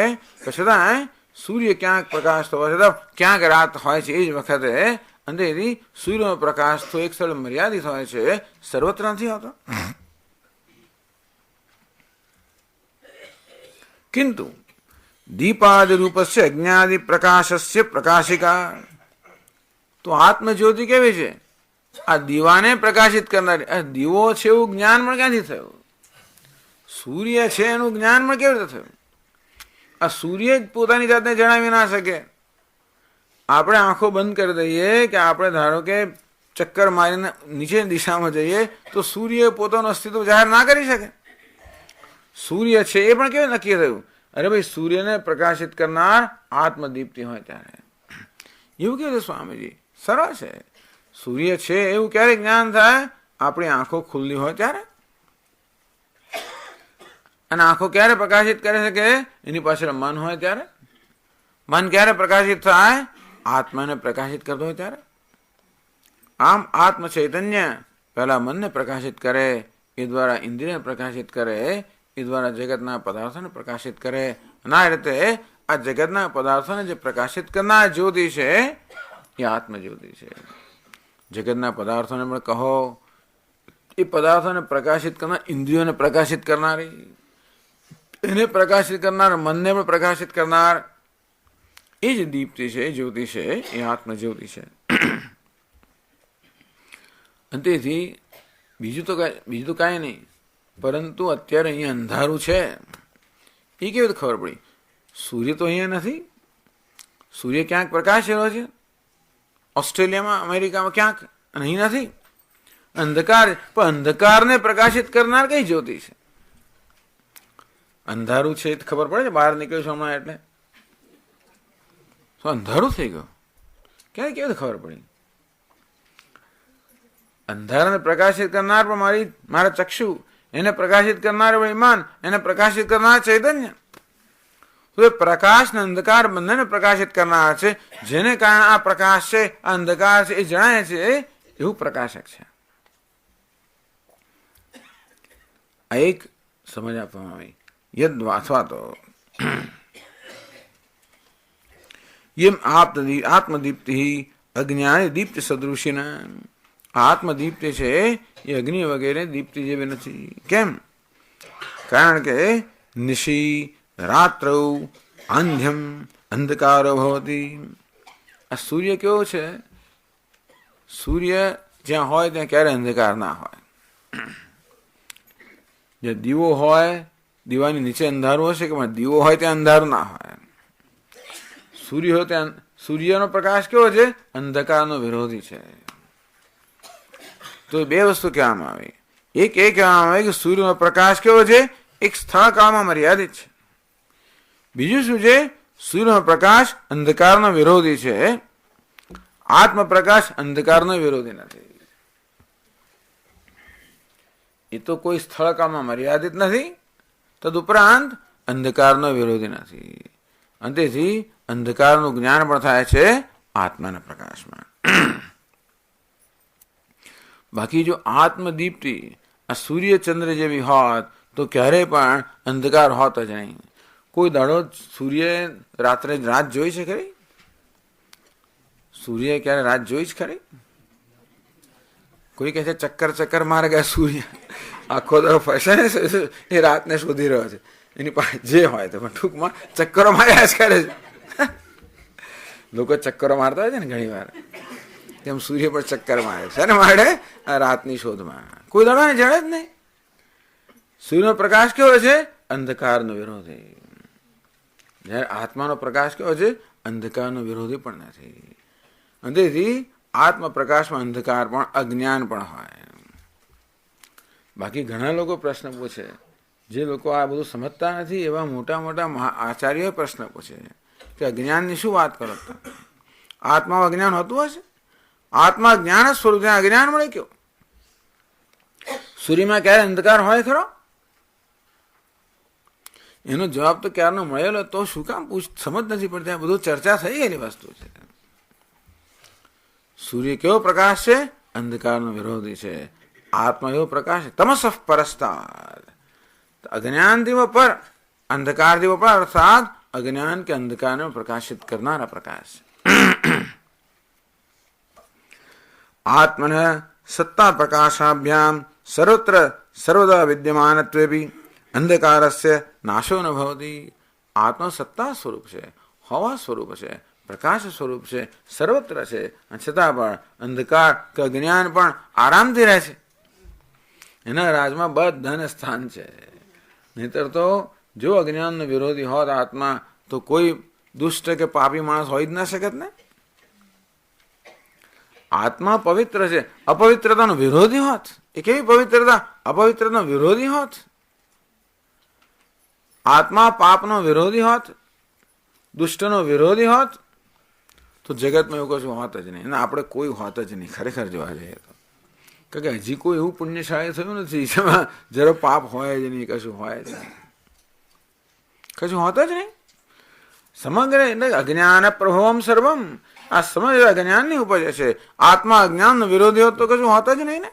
છતાં સૂર્ય ક્યાંક પ્રકાશ થવા છતાં ક્યાંક રાત હોય છે. એ જ વખતે અંધેરી સૂર્યનો પ્રકાશ તો એક સ્થળે મર્યાદિત હોય છે, સર્વત્ર નથી હોતો. કિંતુ દીપાદિ રૂપસ્ય અજ્ઞાદિ પ્રકાશસ્ય પ્રકાશિકા. તો આત્મજ્યોતિ કેવી છે? આ દીવાને પ્રકાશિત કરનારી. આ દીવો છે એવું જ્ઞાન પણ ક્યાંથી થયું? સૂર્ય છે એનું જ્ઞાન પણ કેવી રીતે થયું? આ સૂર્ય જ પોતાની જાતને જણાવી ના શકે. આપણે આંખો બંધ કરી દઈએ કે આપણે ધારો કે ચક્કર મારીને નીચેની દિશામાં જઈએ તો સૂર્ય પોતાનું અસ્તિત્વ જાહેર ના કરી શકે. સૂર્ય છે એ પણ કેવું નક્કી થયું? અરે ભાઈ, સૂર્યને પ્રકાશિત કરનાર આત્મદીપ્તિ હોય ત્યારે. એવું કેવું સ્વામીજી? સરળ છે. સૂર્ય છે એવું ક્યારે જ્ઞાન થાય? આપણી આંખો ખુલ્લી હોય ત્યારે. અને આંખો ક્યારે પ્રકાશિત કરી શકે? એની પાછળ મન હોય ત્યારે. મન ક્યારે પ્રકાશિત થાય? આત્માને પ્રકાશિત કરતો હોય ત્યારે. આમ આત્મ ચૈતન્ય પહેલા મનને પ્રકાશિત કરે, એ દ્વારા ઇન્દ્રિયને પ્રકાશિત કરે, એ દ્વારા જગતના પદાર્થોને પ્રકાશિત કરે. અને આ રીતે આ જગતના પદાર્થોને જે પ્રકાશિત કરનાર જ્યોતિ છે એ આત્મજ્યોતિ છે. જગતના પદાર્થોને પણ કહો, એ પદાર્થોને પ્રકાશિત કરનાર, ઇન્દ્રિયોને પ્રકાશિત કરનારી, એને પ્રકાશિત કરનાર, મનને પણ પ્રકાશિત કરનાર એ જ દીપ્તિ છે, એ જ્યોતિ છે, એ આત્મજ્યોતિ છે. અને તેથી બીજું તો કાંઈ નહીં, પરંતુ અત્યારે અહીંયા અંધારું છે એ કેવી રીતે ખબર પડી? સૂર્ય તો અહીંયા નથી. સૂર્ય ક્યાંક પ્રકાશેલો છે, ઓસ્ટ્રેલિયામાં, અમેરિકામાં ક્યાંક, અને અહીં નથી. અંધકાર, પણ અંધકારને પ્રકાશિત કરનાર કઈ જ્યોતિ છે? અંધારું છે એ ખબર પડે છે, બહાર નીકળ્યું છે હમણાં એટલે તો અંધારું થઈ ગયું. ક્યારે કેવી રીતે ખબર પડી? અંધારાને પ્રકાશિત કરનાર પણ મારા ચક્ષુ, એને પ્રકાશિત કરનાર વિમાન, એને પ્રકાશિત કરનાર ચૈતન્ય. તો એ પ્રકાશ ને અંધકાર બંનેને પ્રકાશિત કરનાર છે. જેને કારણે આ પ્રકાશ છે, આ અંધકાર છે એ જણાય છે, એવું પ્રકાશક છે. આ એક સમજ આપવામાં આવી. યદ અથવા તો યમ આત્મદીપ્તિ અજ્ઞાની દીપ્તિ સદૃશિના. આત્મદીપ્તિ છે એ અગ્નિ વગેરે દીપ્તિ જેવી નથી. કેમ? કારણ કે નિશી રાત્રૌ આંધ્યમ અંધકારો ભવતી. આ સૂર્ય કેવો છે? સૂર્ય જ્યાં હોય ત્યાં ક્યારે અંધકાર ના હોય. જે દીવો હોય, દીવાની નીચે અંધારું હશે કે દીવો હોય ત્યાં અંધારું ના હોય. સૂર્ય હોય ત્યાં, સૂર્યનો પ્રકાશ કેવો છે? અંધકારનો વિરોધી છે. તો બે વસ્તુ કહેવામાં આવી. એક એ કહેવામાં આવે કે સૂર્યનો પ્રકાશ કેવો છે? એક સ્થળ કાળમાં મર્યાદિત છે. બીજું શું છે? સૂર્યનો પ્રકાશ અંધકારનો વિરોધી છે. આત્મપ્રકાશ અંધકારનો વિરોધી નથી. એ તો કોઈ સ્થળ કાળમાં મર્યાદિત નથી, તદુપરાંત અંધકારનો વિરોધી નથી. અને તેથી અંધકારનું જ્ઞાન પણ થાય છે આત્માના પ્રકાશમાં. બાકી જો આત્મદીપ્તિ આ સૂર્ય ચંદ્ર જેવી હોત તો ક્યારેય પણ અંધકાર હોત જ નહીં. કોઈ દાડો સૂર્ય રાત્રે રાત જોઈ છે ખરી? સૂર્ય ક્યારે રાત જોઈ જ ખરી? કોઈ કહે છે ચક્કર મારે ગયા સૂર્ય આખો દાડો ફરશે ને એ રાતને શોધી રહ્યો છે. એની પાસે જે હોય તો પણ ટૂંકમાં ચક્કરો માર્યા જ કરે છે. લોકો ચક્કરો મારતા હોય છે ને ઘણી વાર, તેમ સૂર્ય પર ચક્કર મારે છે ને મારે આ રાતની શોધમાં. કોઈ દાડો જડે જ નહીં. સૂર્યનો પ્રકાશ કેવો છે? અંધકારનો વિરોધી. જ્યારે આત્માનો પ્રકાશ કેવો છે? અંધકારનો વિરોધી પણ નથી. અને તેથી આત્મ પ્રકાશમાં અંધકાર પણ, અજ્ઞાન પણ હોય. બાકી ઘણા લોકો પ્રશ્ન પૂછે, જે લોકો આ બધું સમજતા નથી એવા મોટા મોટા આચાર્યોએ પ્રશ્ન પૂછે કે અજ્ઞાનની શું વાત કરો? આત્મામાં અજ્ઞાન હોતું હશે? આત્મા જ્ઞાન જ સ્વરૂપ, ત્યાં અજ્ઞાન મળે કયો? સૂર્યમાં ક્યારે અંધકાર હોય ખરો? એનો જવાબ તો ક્યારનો મળેલો, તો શું કામ સમજ નથી પડતી? આ બધું ચર્ચા થઈ ગયેલી વસ્તુ છે. સૂર્ય કેવો પ્રકાશ છે? અંધકારનો વિરોધી છે. આત્મા એવો પ્રકાશ છે, તમસઃ પરસ્તાદ, અજ્ઞાનથી પર, અંધકારથી પર, અર્થાત અજ્ઞાન કે અંધકારને પ્રકાશિત કરનારા પ્રકાશ. આત્મન સત્તા પ્રકાશાભ્યામ સર્વત્ર સર્વદા વિદ્યમાનત્વેપી અંધકારસ્ય નાશો ન ભવતી. આત્મા સત્તા સ્વરૂપ છે, હવા સ્વરૂપ છે, પ્રકાશ સ્વરૂપ છે, સર્વત્ર છે, છતાં પણ અંધકાર કે અજ્ઞાન પણ આરામથી રહે છે. એના રાજમાં બધાને સ્થાન છે. નહીતર તો જો અજ્ઞાનનો વિરોધી હોત આત્મા, તો કોઈ દુષ્ટ કે પાપી માણસ હોય જ ના શકત ને. આત્મા પવિત્ર છે, અપવિત્રતાનો વિરોધી હોત, એ કેવી પવિત્રતા? અપવિત્રતાનો વિરોધી હોત. આત્મા પાપનો વિરોધી હોત, દુષ્ટનો વિરોધી હોત, તો જગતમાં એવું કશું હોત જ નહીં. અને આપણે કોઈ હોત જ નહીં ખરેખર જોવા જઈએ તો. કારણ કે હજી કોઈ એવું પુણ્યશાળી થયું નથી જેમાં જરા પાપ હોય જ નહીં, કશું હોય જ નહીં, કશું હોત જ નહીં. સમગ્ર એટલે અજ્ઞાન પ્રભવમ સર્વમ, આ સમગ્ર અજ્ઞાનની ઉપજ છે. આત્મા અજ્ઞાનનો વિરોધી હોત તો કશું હોત જ નહીં ને.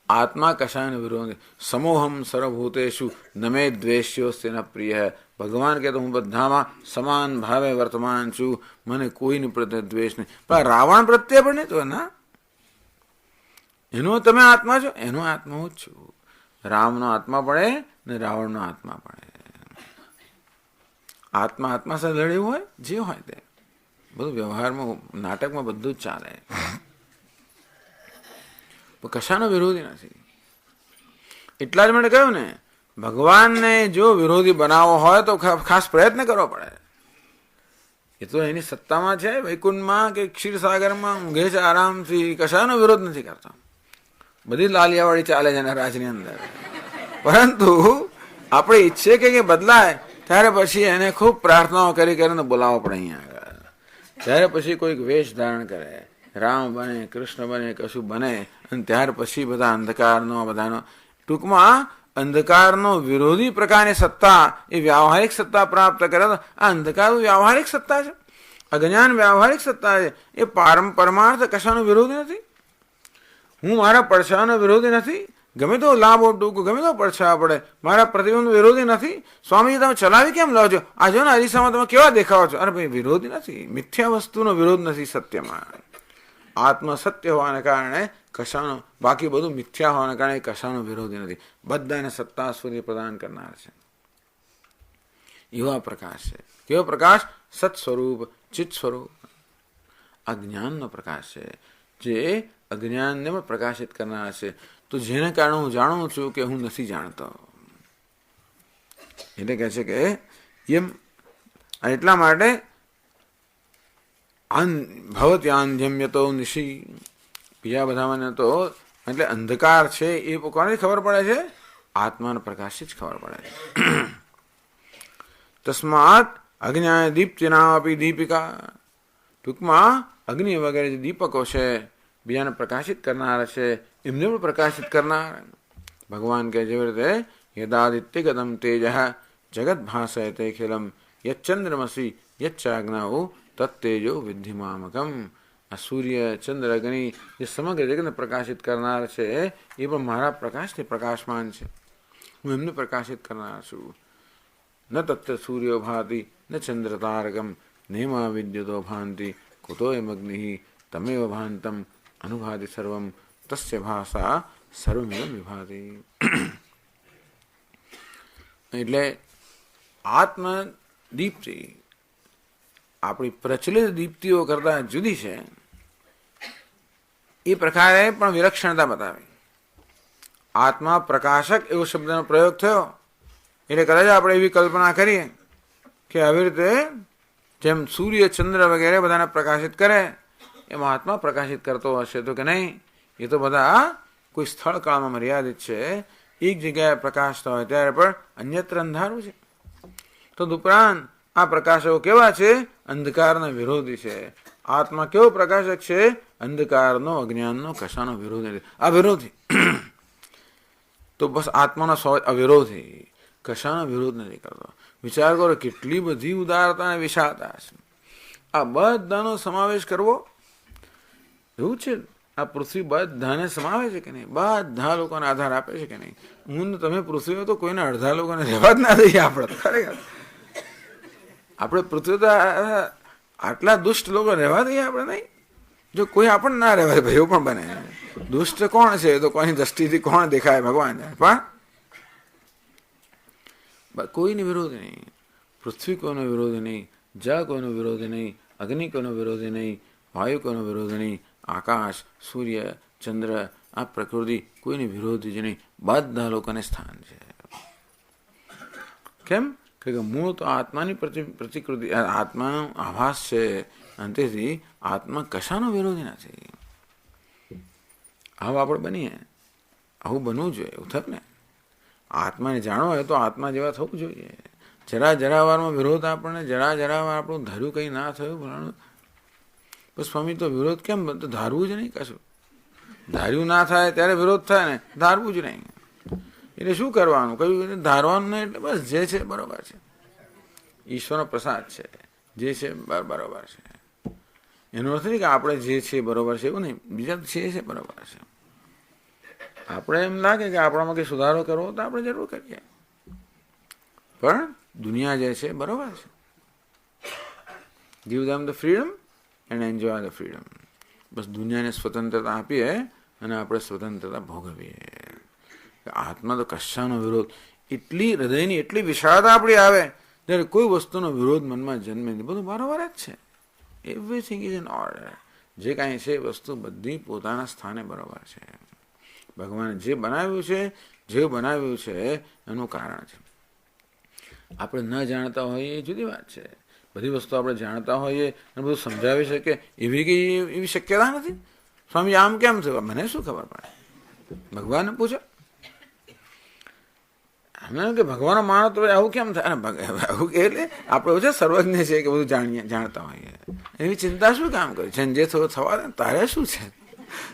આત્મા કશાયનો વિરોધી. સમોહમ સર્વભૂતેષુ નમે દ્વેષ્યોસ્તેન પ્રિય. ભગવાન કહે તો હું બધામાં સમાન ભાવે વર્તમાન છું, મને કોઈની પ્રત્યે દ્વેષ નહીં. પણ રાવણ પ્રત્યે પણ નહીં તો ના, એનો તમે આત્મા છો, એનો આત્મા હું જ છું. રામનો આત્મા પડે ને રાવણનો આત્મા પડે. આત્મા આત્મા સાથે લડ્યું હોય, જે હોય તે બધું વ્યવહારમાં, નાટકમાં બધું જ ચાલે. કશાનો વિરોધી નથી. એટલા જ મને કહ્યું ને, ભગવાનને જો વિરોધી બનાવવો હોય તો ખાસ પ્રયત્ન કરવો પડે. એ તો એની સત્તામાં છે, વૈકુંઠમાં કે ક્ષીરસાગરમાં ઊંઘે છે આરામથી, કશાનો વિરોધ નથી કરતા. બધી લાલિયાવાળી ચાલે છે એના રાજની અંદર. પરંતુ આપણે ઈચ્છે કે બદલાય, ત્યારે પછી એને ખૂબ પ્રાર્થનાઓ કરી કરીને બોલાવવો પડે અહીંયા આગળ. ત્યારે પછી કોઈક વેશ ધારણ કરે, રામ બને, કૃષ્ણ બને, કશું બને, અને ત્યાર પછી બધા અંધકારનો બધાનો, ટૂંકમાં અંધકારનો વિરોધી પ્રકારની સત્તા, એ વ્યાવહારિક સત્તા પ્રાપ્ત કરે. તો આ અંધકાર વ્યાવહારિક સત્તા છે, અજ્ઞાન વ્યાવહારિક સત્તા છે. એ પરમાર્થ કશાનો વિરોધી નથી. હું મારા પડછાનો વિરોધી નથી. ગમે તો લાભો ટૂંકો, ગમે તો પડછા પડે, મારા પ્રતિબંધ વિરોધી નથી. સ્વામીજી તમે ચલાવી કેમ લો છો? આ જો ને અરીસામાં તમે કેવા દેખાવો છો? અરે ભાઈ વિરોધી નથી, મિથ્યા વસ્તુનો વિરોધ નથી સત્યમાં. આત્મ સત્ય હોવાને કારણે કશાનો, બાકી બધું મિથ્યા હોવાને કારણે કશાનો વિરોધી નથી. બધાને સત્તા સ્વરૂપ પ્રદાન કરનાર છે. એવા પ્રકાશ છે. કેવો પ્રકાશ? સત સ્વરૂપ, ચિત્ત સ્વરૂપ. અજ્ઞાનનો પ્રકાશ છે, જે અજ્ઞાનને પણ પ્રકાશિત કરનાર છે. તો જેને કારણે હું જાણું છું કે હું નથી જાણતો. એટલે કહે છે કે એમ, એટલા માટે ભવત્યાંધ્યમ્યતો નિશી, બીજા બધામાં તો એટલે અંધકાર છે એ કોને ખબર પડે છે? આત્માનો પ્રકાશથી જ ખબર પડે છે. તસ્માત અજ્ઞાય દીપ્તિના આપી દીપિકા. ટૂંકમાં અગ્નિ વગેરે જે દીપકો છે, બીજાને પ્રકાશિત કરનાર છે, એમને પણ પ્રકાશિત કરનાર. ભગવાન કહે જેવી રીતે યદાદિત્યગતમ તેજ જગત ભાસયતે ખેલમ યચ્ચંદ્રમસી યચ્ચાજ્ઞાઓ તત્તેજો વિદ્ધિમામકમ. આ સૂર્ય, ચંદ્ર, અગ્નિ જે સમગ્ર જગતને પ્રકાશિત કરનાર છે, એ પણ મારા પ્રકાશથી પ્રકાશમાન છે. હું એમને પ્રકાશિત કરનાર છું. ન તત્ત સૂર્યો ભાતિ ન ચંદ્ર તારકમ નેમા વિદ્યુતો ભાંતિ કુતોયમ અગ્નિ તમેવ ભાંતમ અનુભાતિ સર્વમ તસ્ય ભાષા સર્વમેવ વિભાતિ. એટલે આત્મદીપ્તિ આપણી પ્રચલિત દીપ્તિઓ કરતા જુદી છે. એ પ્રકારે પણ વિલક્ષણતા બતાવી. આત્મા પ્રકાશક એવો શબ્દનો પ્રયોગ થયો એટલે કદાચ આપણે એવી કલ્પના કરીએ કે આવી રીતે જેમ સૂર્ય, ચંદ્ર વગેરે બધાને પ્રકાશિત કરે, એમાં આત્મા પ્રકાશિત કરતો હશે તો કે નહીં. એ તો બધા કોઈ સ્થળ કાળમાં મર્યાદિત છે. એક જગ્યાએ પ્રકાશતા હોય ત્યારે પણ અન્યત્ર અંધારું છે. તો ઉપરાંત આ પ્રકાશકો કેવા છે? અંધકારના વિરોધી છે. આત્મા કેવો પ્રકાશક છે? અંધકારનો, અજ્ઞાનનો, કશાનો વિરોધી, અવિરોધી. તો બસ આત્માનો સ્વભાવ અવિરોધી. કશાનો વિરોધ નથી કરતો. વિચાર કરો કેટલી બધી ઉદારતા અને વિશાળતા છે. આ બધાનો સમાવેશ કરવો એવું છે. આ પૃથ્વી બધાને સમાવે છે કે નહીં? બધા લોકોને આધાર આપે છે કે નહીં? હું તમે પૃથ્વી હોય તો કોઈને અડધા લોકોને રહેવા જ ના દઈએ. આપણે ખરેખર આપણે પૃથ્વી તો આટલા દુષ્ટ લોકો રહેવા દઈએ આપણે નહીં? જો કોઈ આપણને ના રહેવાય ભાઈ એવું પણ બને. દુષ્ટ કોણ છે તો કોઈની દ્રષ્ટિથી કોણ દેખાય ભગવાન જાણે. પણ કોઈનો વિરોધ નહીં. પૃથ્વી કોઈનો વિરોધ નહીં, જળ કોઈનો વિરોધ નહીં, અગ્નિ કોઈનો વિરોધ નહીં, વાયુ કોઈનો વિરોધ નહીં, આકાશ, સૂર્ય, ચંદ્ર, આ પ્રકૃતિ કોઈને વિરોધી જ નહીં. બધા લોકોને સ્થાન છે. કેમ કે મૂળ તો આત્માની પ્રતિકૃતિ, આત્માનો આભાસ છે. અને તેથી આત્મા કશાનો વિરોધી નથી. આવું આપણે બનીએ, આવું બનવું જોઈએ. એવું થાય ને, આત્માને જાણવો હોય તો આત્મા જેવા થવું જોઈએ. જરા વારમાં વિરોધ આપણને જરા વાર આપણું ધાર્યું કંઈ ના થયું ભણાનું બસ સ્વામી તો વિરોધ કેમ તો ધારવું જ નહીં કશું. ધાર્યું ના થાય ત્યારે વિરોધ થાય ને, ધારવું જ નહીં. એટલે શું કરવાનું કહ્યું? ધારવાનું નહીં. એટલે બસ જે છે બરોબર છે, ઈશ્વરનો પ્રસાદ છે, જે છે બરોબર છે. એનો અર્થ નહીં કે આપણે જે છે બરોબર છે એવું નહીં. બીજા છે બરોબર છે. આપણે એમ લાગે કે આપણામાં કંઈ સુધારો કરવો તો આપણે જરૂર કરીએ, પણ દુનિયા જે છે બરોબર છે. Give them the freedom and enjoy the freedom. બસ દુનિયાને સ્વતંત્રતા આપીએ અને આપણે સ્વતંત્રતા ભોગવીએ. આત્મા તો કશાનો વિરોધ, એટલી હૃદયની એટલી વિશાળતા આપણી આવે જ્યારે કોઈ વસ્તુનો વિરોધ મનમાં જન્મે નહીં. બધું બરાબર જ છે. Everything is in order. જે કાંઈ છે વસ્તુ બધી પોતાના સ્થાને બરાબર છે. ભગવાને જે બનાવ્યું છે, જે બનાવ્યું છે એનું કારણ છે. આપણે ન જાણતા હોઈએ એ જુદી વાત છે. બધી વસ્તુ આપણે જાણતા હોઈએ અને બધું સમજાવી શકીએ એવી શક્યતા નથી. સ્વામી આમ કેમ થયું? મને શું ખબર પડે? ભગવાનને પૂછો. અમે કે ભગવાન માનો તો આવું કેમ થાય? આવું એટલે આપણે છે સર્વજ્ઞ છે કે બધું જાણતા હોઈએ એવી ચિંતા શું કામ કરી છે? જે થોડું થવા દે તારે શું છે?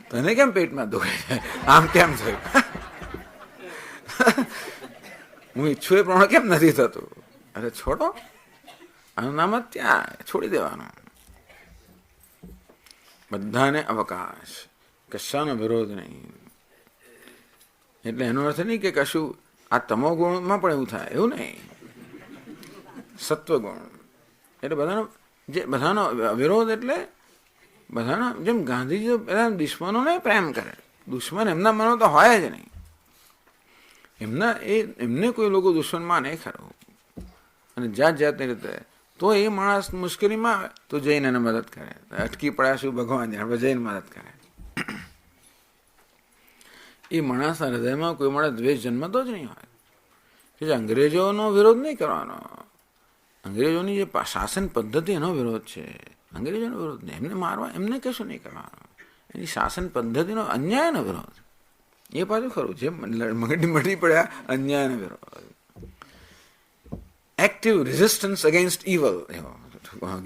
તને કેમ પેટમાં દુખે છે? આમ કેમ થયું? હું ઈચ્છું એ પ્રમાણે કેમ નથી થતું? અરે છોડો, આનું નામ જ ત્યાં છોડી દેવાનું. બધાને અવકાશ, કશાનો વિરોધ નહીં. એટલે એનો અર્થ નહીં કે કશું આ તમો ગુણમાં પણ એવું થાય, એવું નહીં. સત્વગુણ એટલે બધાનો વિરોધ એટલે બધાનો, જેમ ગાંધીજી બધા દુશ્મનોને પ્રેમ કરે. દુશ્મન એમના મનો તો હોય જ નહીં. એમને કોઈ લોકો દુશ્મન માને ખરો અને જાતની રીતે, તો એ માણસ મુશ્કેલીમાં આવે તો જઈને એને મદદ કરે. અટકી પડ્યા શું ભગવાન જાણે, જઈને મદદ કરે. એ માણસના હૃદયમાં કોઈ માણસ દ્વેષ જન્મતો જ નહીં હોય. કે અંગ્રેજોનો વિરોધ નહીં કરવાનો. અંગ્રેજોની જે શાસન પદ્ધતિ એનો વિરોધ છે. અંગ્રેજોનો વિરોધ નહીં. એમને મારવા, એમને કશું નહીં કરવાનું. એની શાસન પદ્ધતિનો અન્યાયનો વિરોધ. એ પાછું ખરું છે. મટી પડ્યા અન્યાયનો વિરોધ. Active resistance against evil.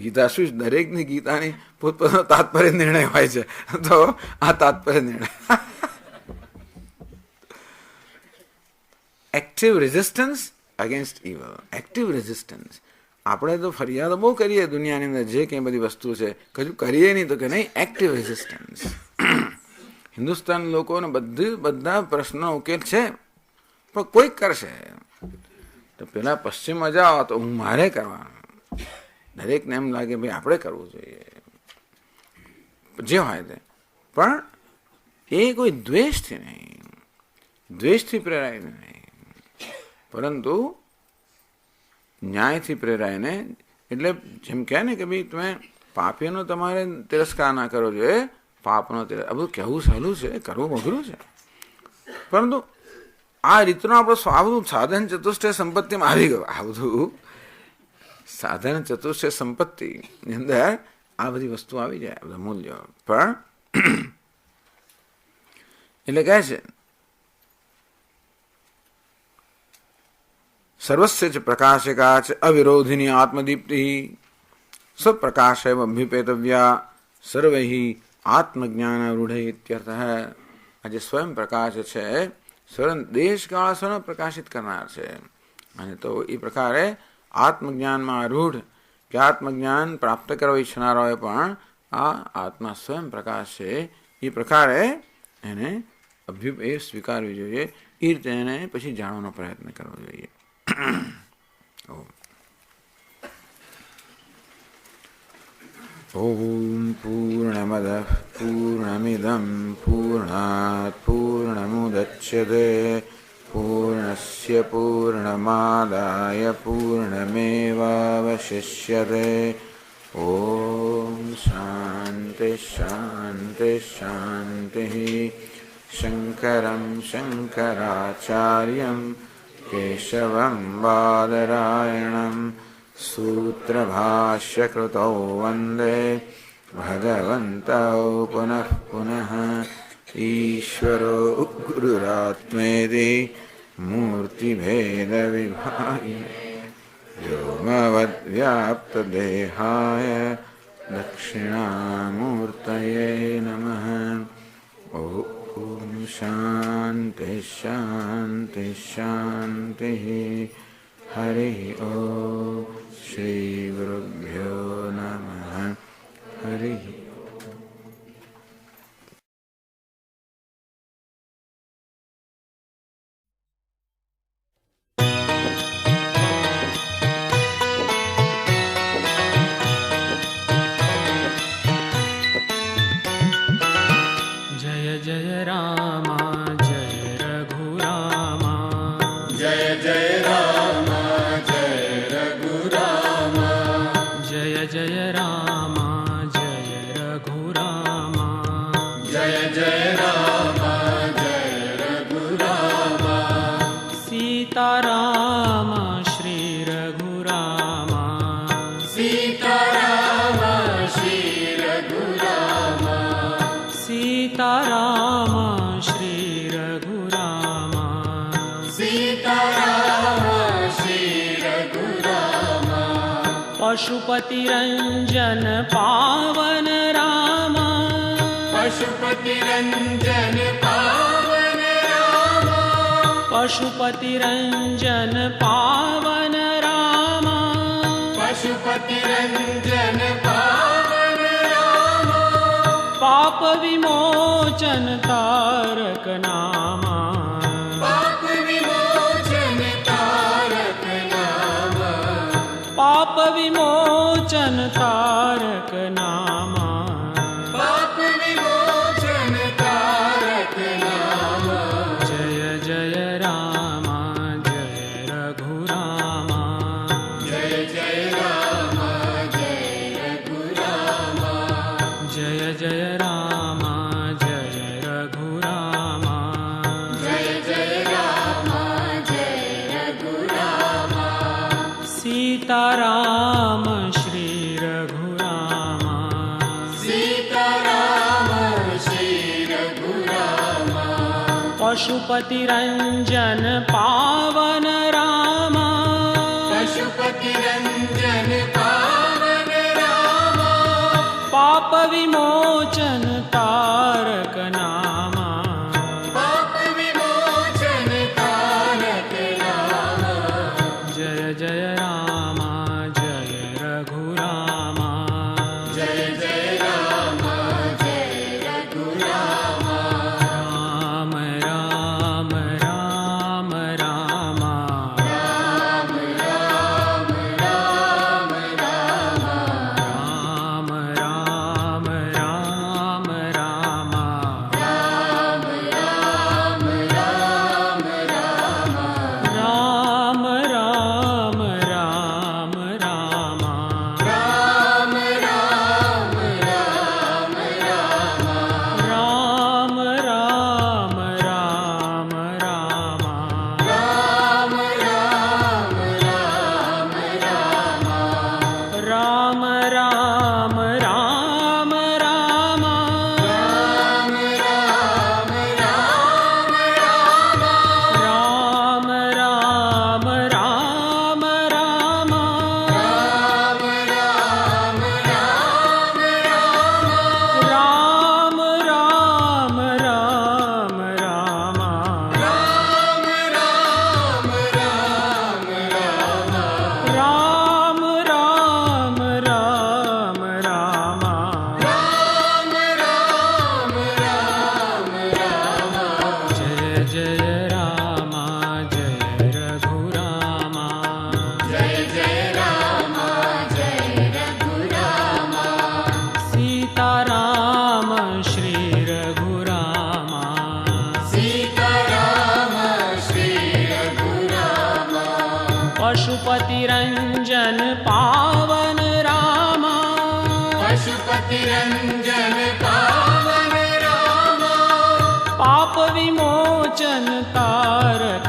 Gita શું? દરેકની ગીતાની પોતપોતાનો તાત્પર્ય નિર્ણય હોય છે. તો આ તાત્પર્ય નિર્ણય active resistance against evil. Active resistance. આપણે તો ફરિયાદો બહુ કરીએ દુનિયાની અંદર, જે કંઈ બધી વસ્તુ છે કશું કરીએ નહીં તો કે નહીં. Active resistance. હિન્દુસ્તાન લોકોને બધા પ્રશ્નો ઉકેલ છે પણ કોઈક કરશે. તો પેલા પશ્ચિમમાં જાઓ તો મારે કરવાનું. દરેકને એમ લાગે ભાઈ આપણે કરવું જોઈએ જે હોય તે, પણ એ કોઈ દ્વેષથી નહીં, દ્વેષથી પ્રેરાય નહીં, પરંતુ ન્યાયથી પ્રેરાયને. એટલે જેમ કહે ને કે ભાઈ તમે પાપીનો તમારે તિરસ્કાર ના કરવો જોઈએ, પાપનો તિરસ્કાર. આ બધું કહેવું સહેલું છે, કરવું અઘરું છે. પરંતુ આ રીતનો આપણો આ બધું સાધન ચતુષ્ટય સંપત્તિમાં આવી ગયું. આ બધું સાધન ચતુષ્ટય સંપત્તિની અંદર આ બધી વસ્તુ આવી જાય, બધા મૂલ્યો. પણ એટલે કહે છે સર્વસ્ય ચ પ્રકાશિકા ચ અવિરોધિની આત્મદીપ્તિ સ્વપ્રકાશેવ અભ્યુપેતવ્યા સર્વૈ આત્મજ્ઞાનારૂઢ ઇત્યર્થ. આ જે સ્વયં પ્રકાશ છે, સ્વયં દેશકાળ સ્વયં પ્રકાશિત કરનાર છે. અને તો એ પ્રકારે આત્મજ્ઞાનમાં આરૂઢ કે આત્મજ્ઞાન પ્રાપ્ત કરવા ઈચ્છનારાઓએ પણ આ આત્મા સ્વયં પ્રકાશ છે એ પ્રકારે એને એ સ્વીકારવી જોઈએ. એ રીતે એને પછી જાણવાનો પ્રયત્ન કરવો જોઈએ. ઓમ પૂર્ણમદ પૂર્ણમિદં પૂર્ણાત પૂર્ણમુદચ્યતે પૂર્ણસ્ય પૂર્ણમાદાય પૂર્ણમેવાવશિષ્યતે. ઓમ શાંતિ શાંતિ શાંતિ. શંકરં શંકરાચાર્યં કેશવં બાદરાયણં સૂત્રભાષ્યકૃતૌ વંદે ભગવन्तૌ પુનઃ પુનઃ. ઈશ્વરો ગુરુરાત્મેતિ મૂર્તિભેદવિભાગિને વ્યોમવદ્વ્યાપ્તદેહાય દક્ષિણામૂર્તયે નમઃ. ઓમ શાંતિ શાંતિ શાંતિ. હરિ ઓમ. શ્રી ગુરુભ્યો નમઃ. હરિ. जय जय राम जय रघुराम. जय जय राम जय रघुराम. जय जय राम जय रघुराम. जय जय राम जय रघुराम. सीताराम श्री रघुराम. सीताराम श्री रघुराम. सीताराम श्री रघुराम. सीताराम श्री रघुराम. पशुपतिरंजन पावन राम. पशुपतिरंजन पावन राम. पशुपतिरंजन पावन राम. पशुपतिरंजन पावन राम. पाप विमोचन तारक नामा. पाप विमोचन तारक नामा. पाप विमोचन तारक नामा. पाप विमोचन तारक नामा. जय जय राम जय रघुराम. जय जय राम जय रघुराम. जय जय राम जय रघुराम. जय जय राम जय रघुराम. सीताराम श्री रघुराम. सीताराम श्री रघुराम. पशुपतिरंजन पावन राम. पशुपतिरंजन पावन राम. पाप विमोचन तारक नामा. पाप विमोचन तारक नामा. जय जय राम जय रघुराम. जय जय राम जय रघुराम. राम राम राम राम. पशुपतिरञ्जन पावन रामा पशुपतिरञ्जन पावन रामा पाप विमोचन तारक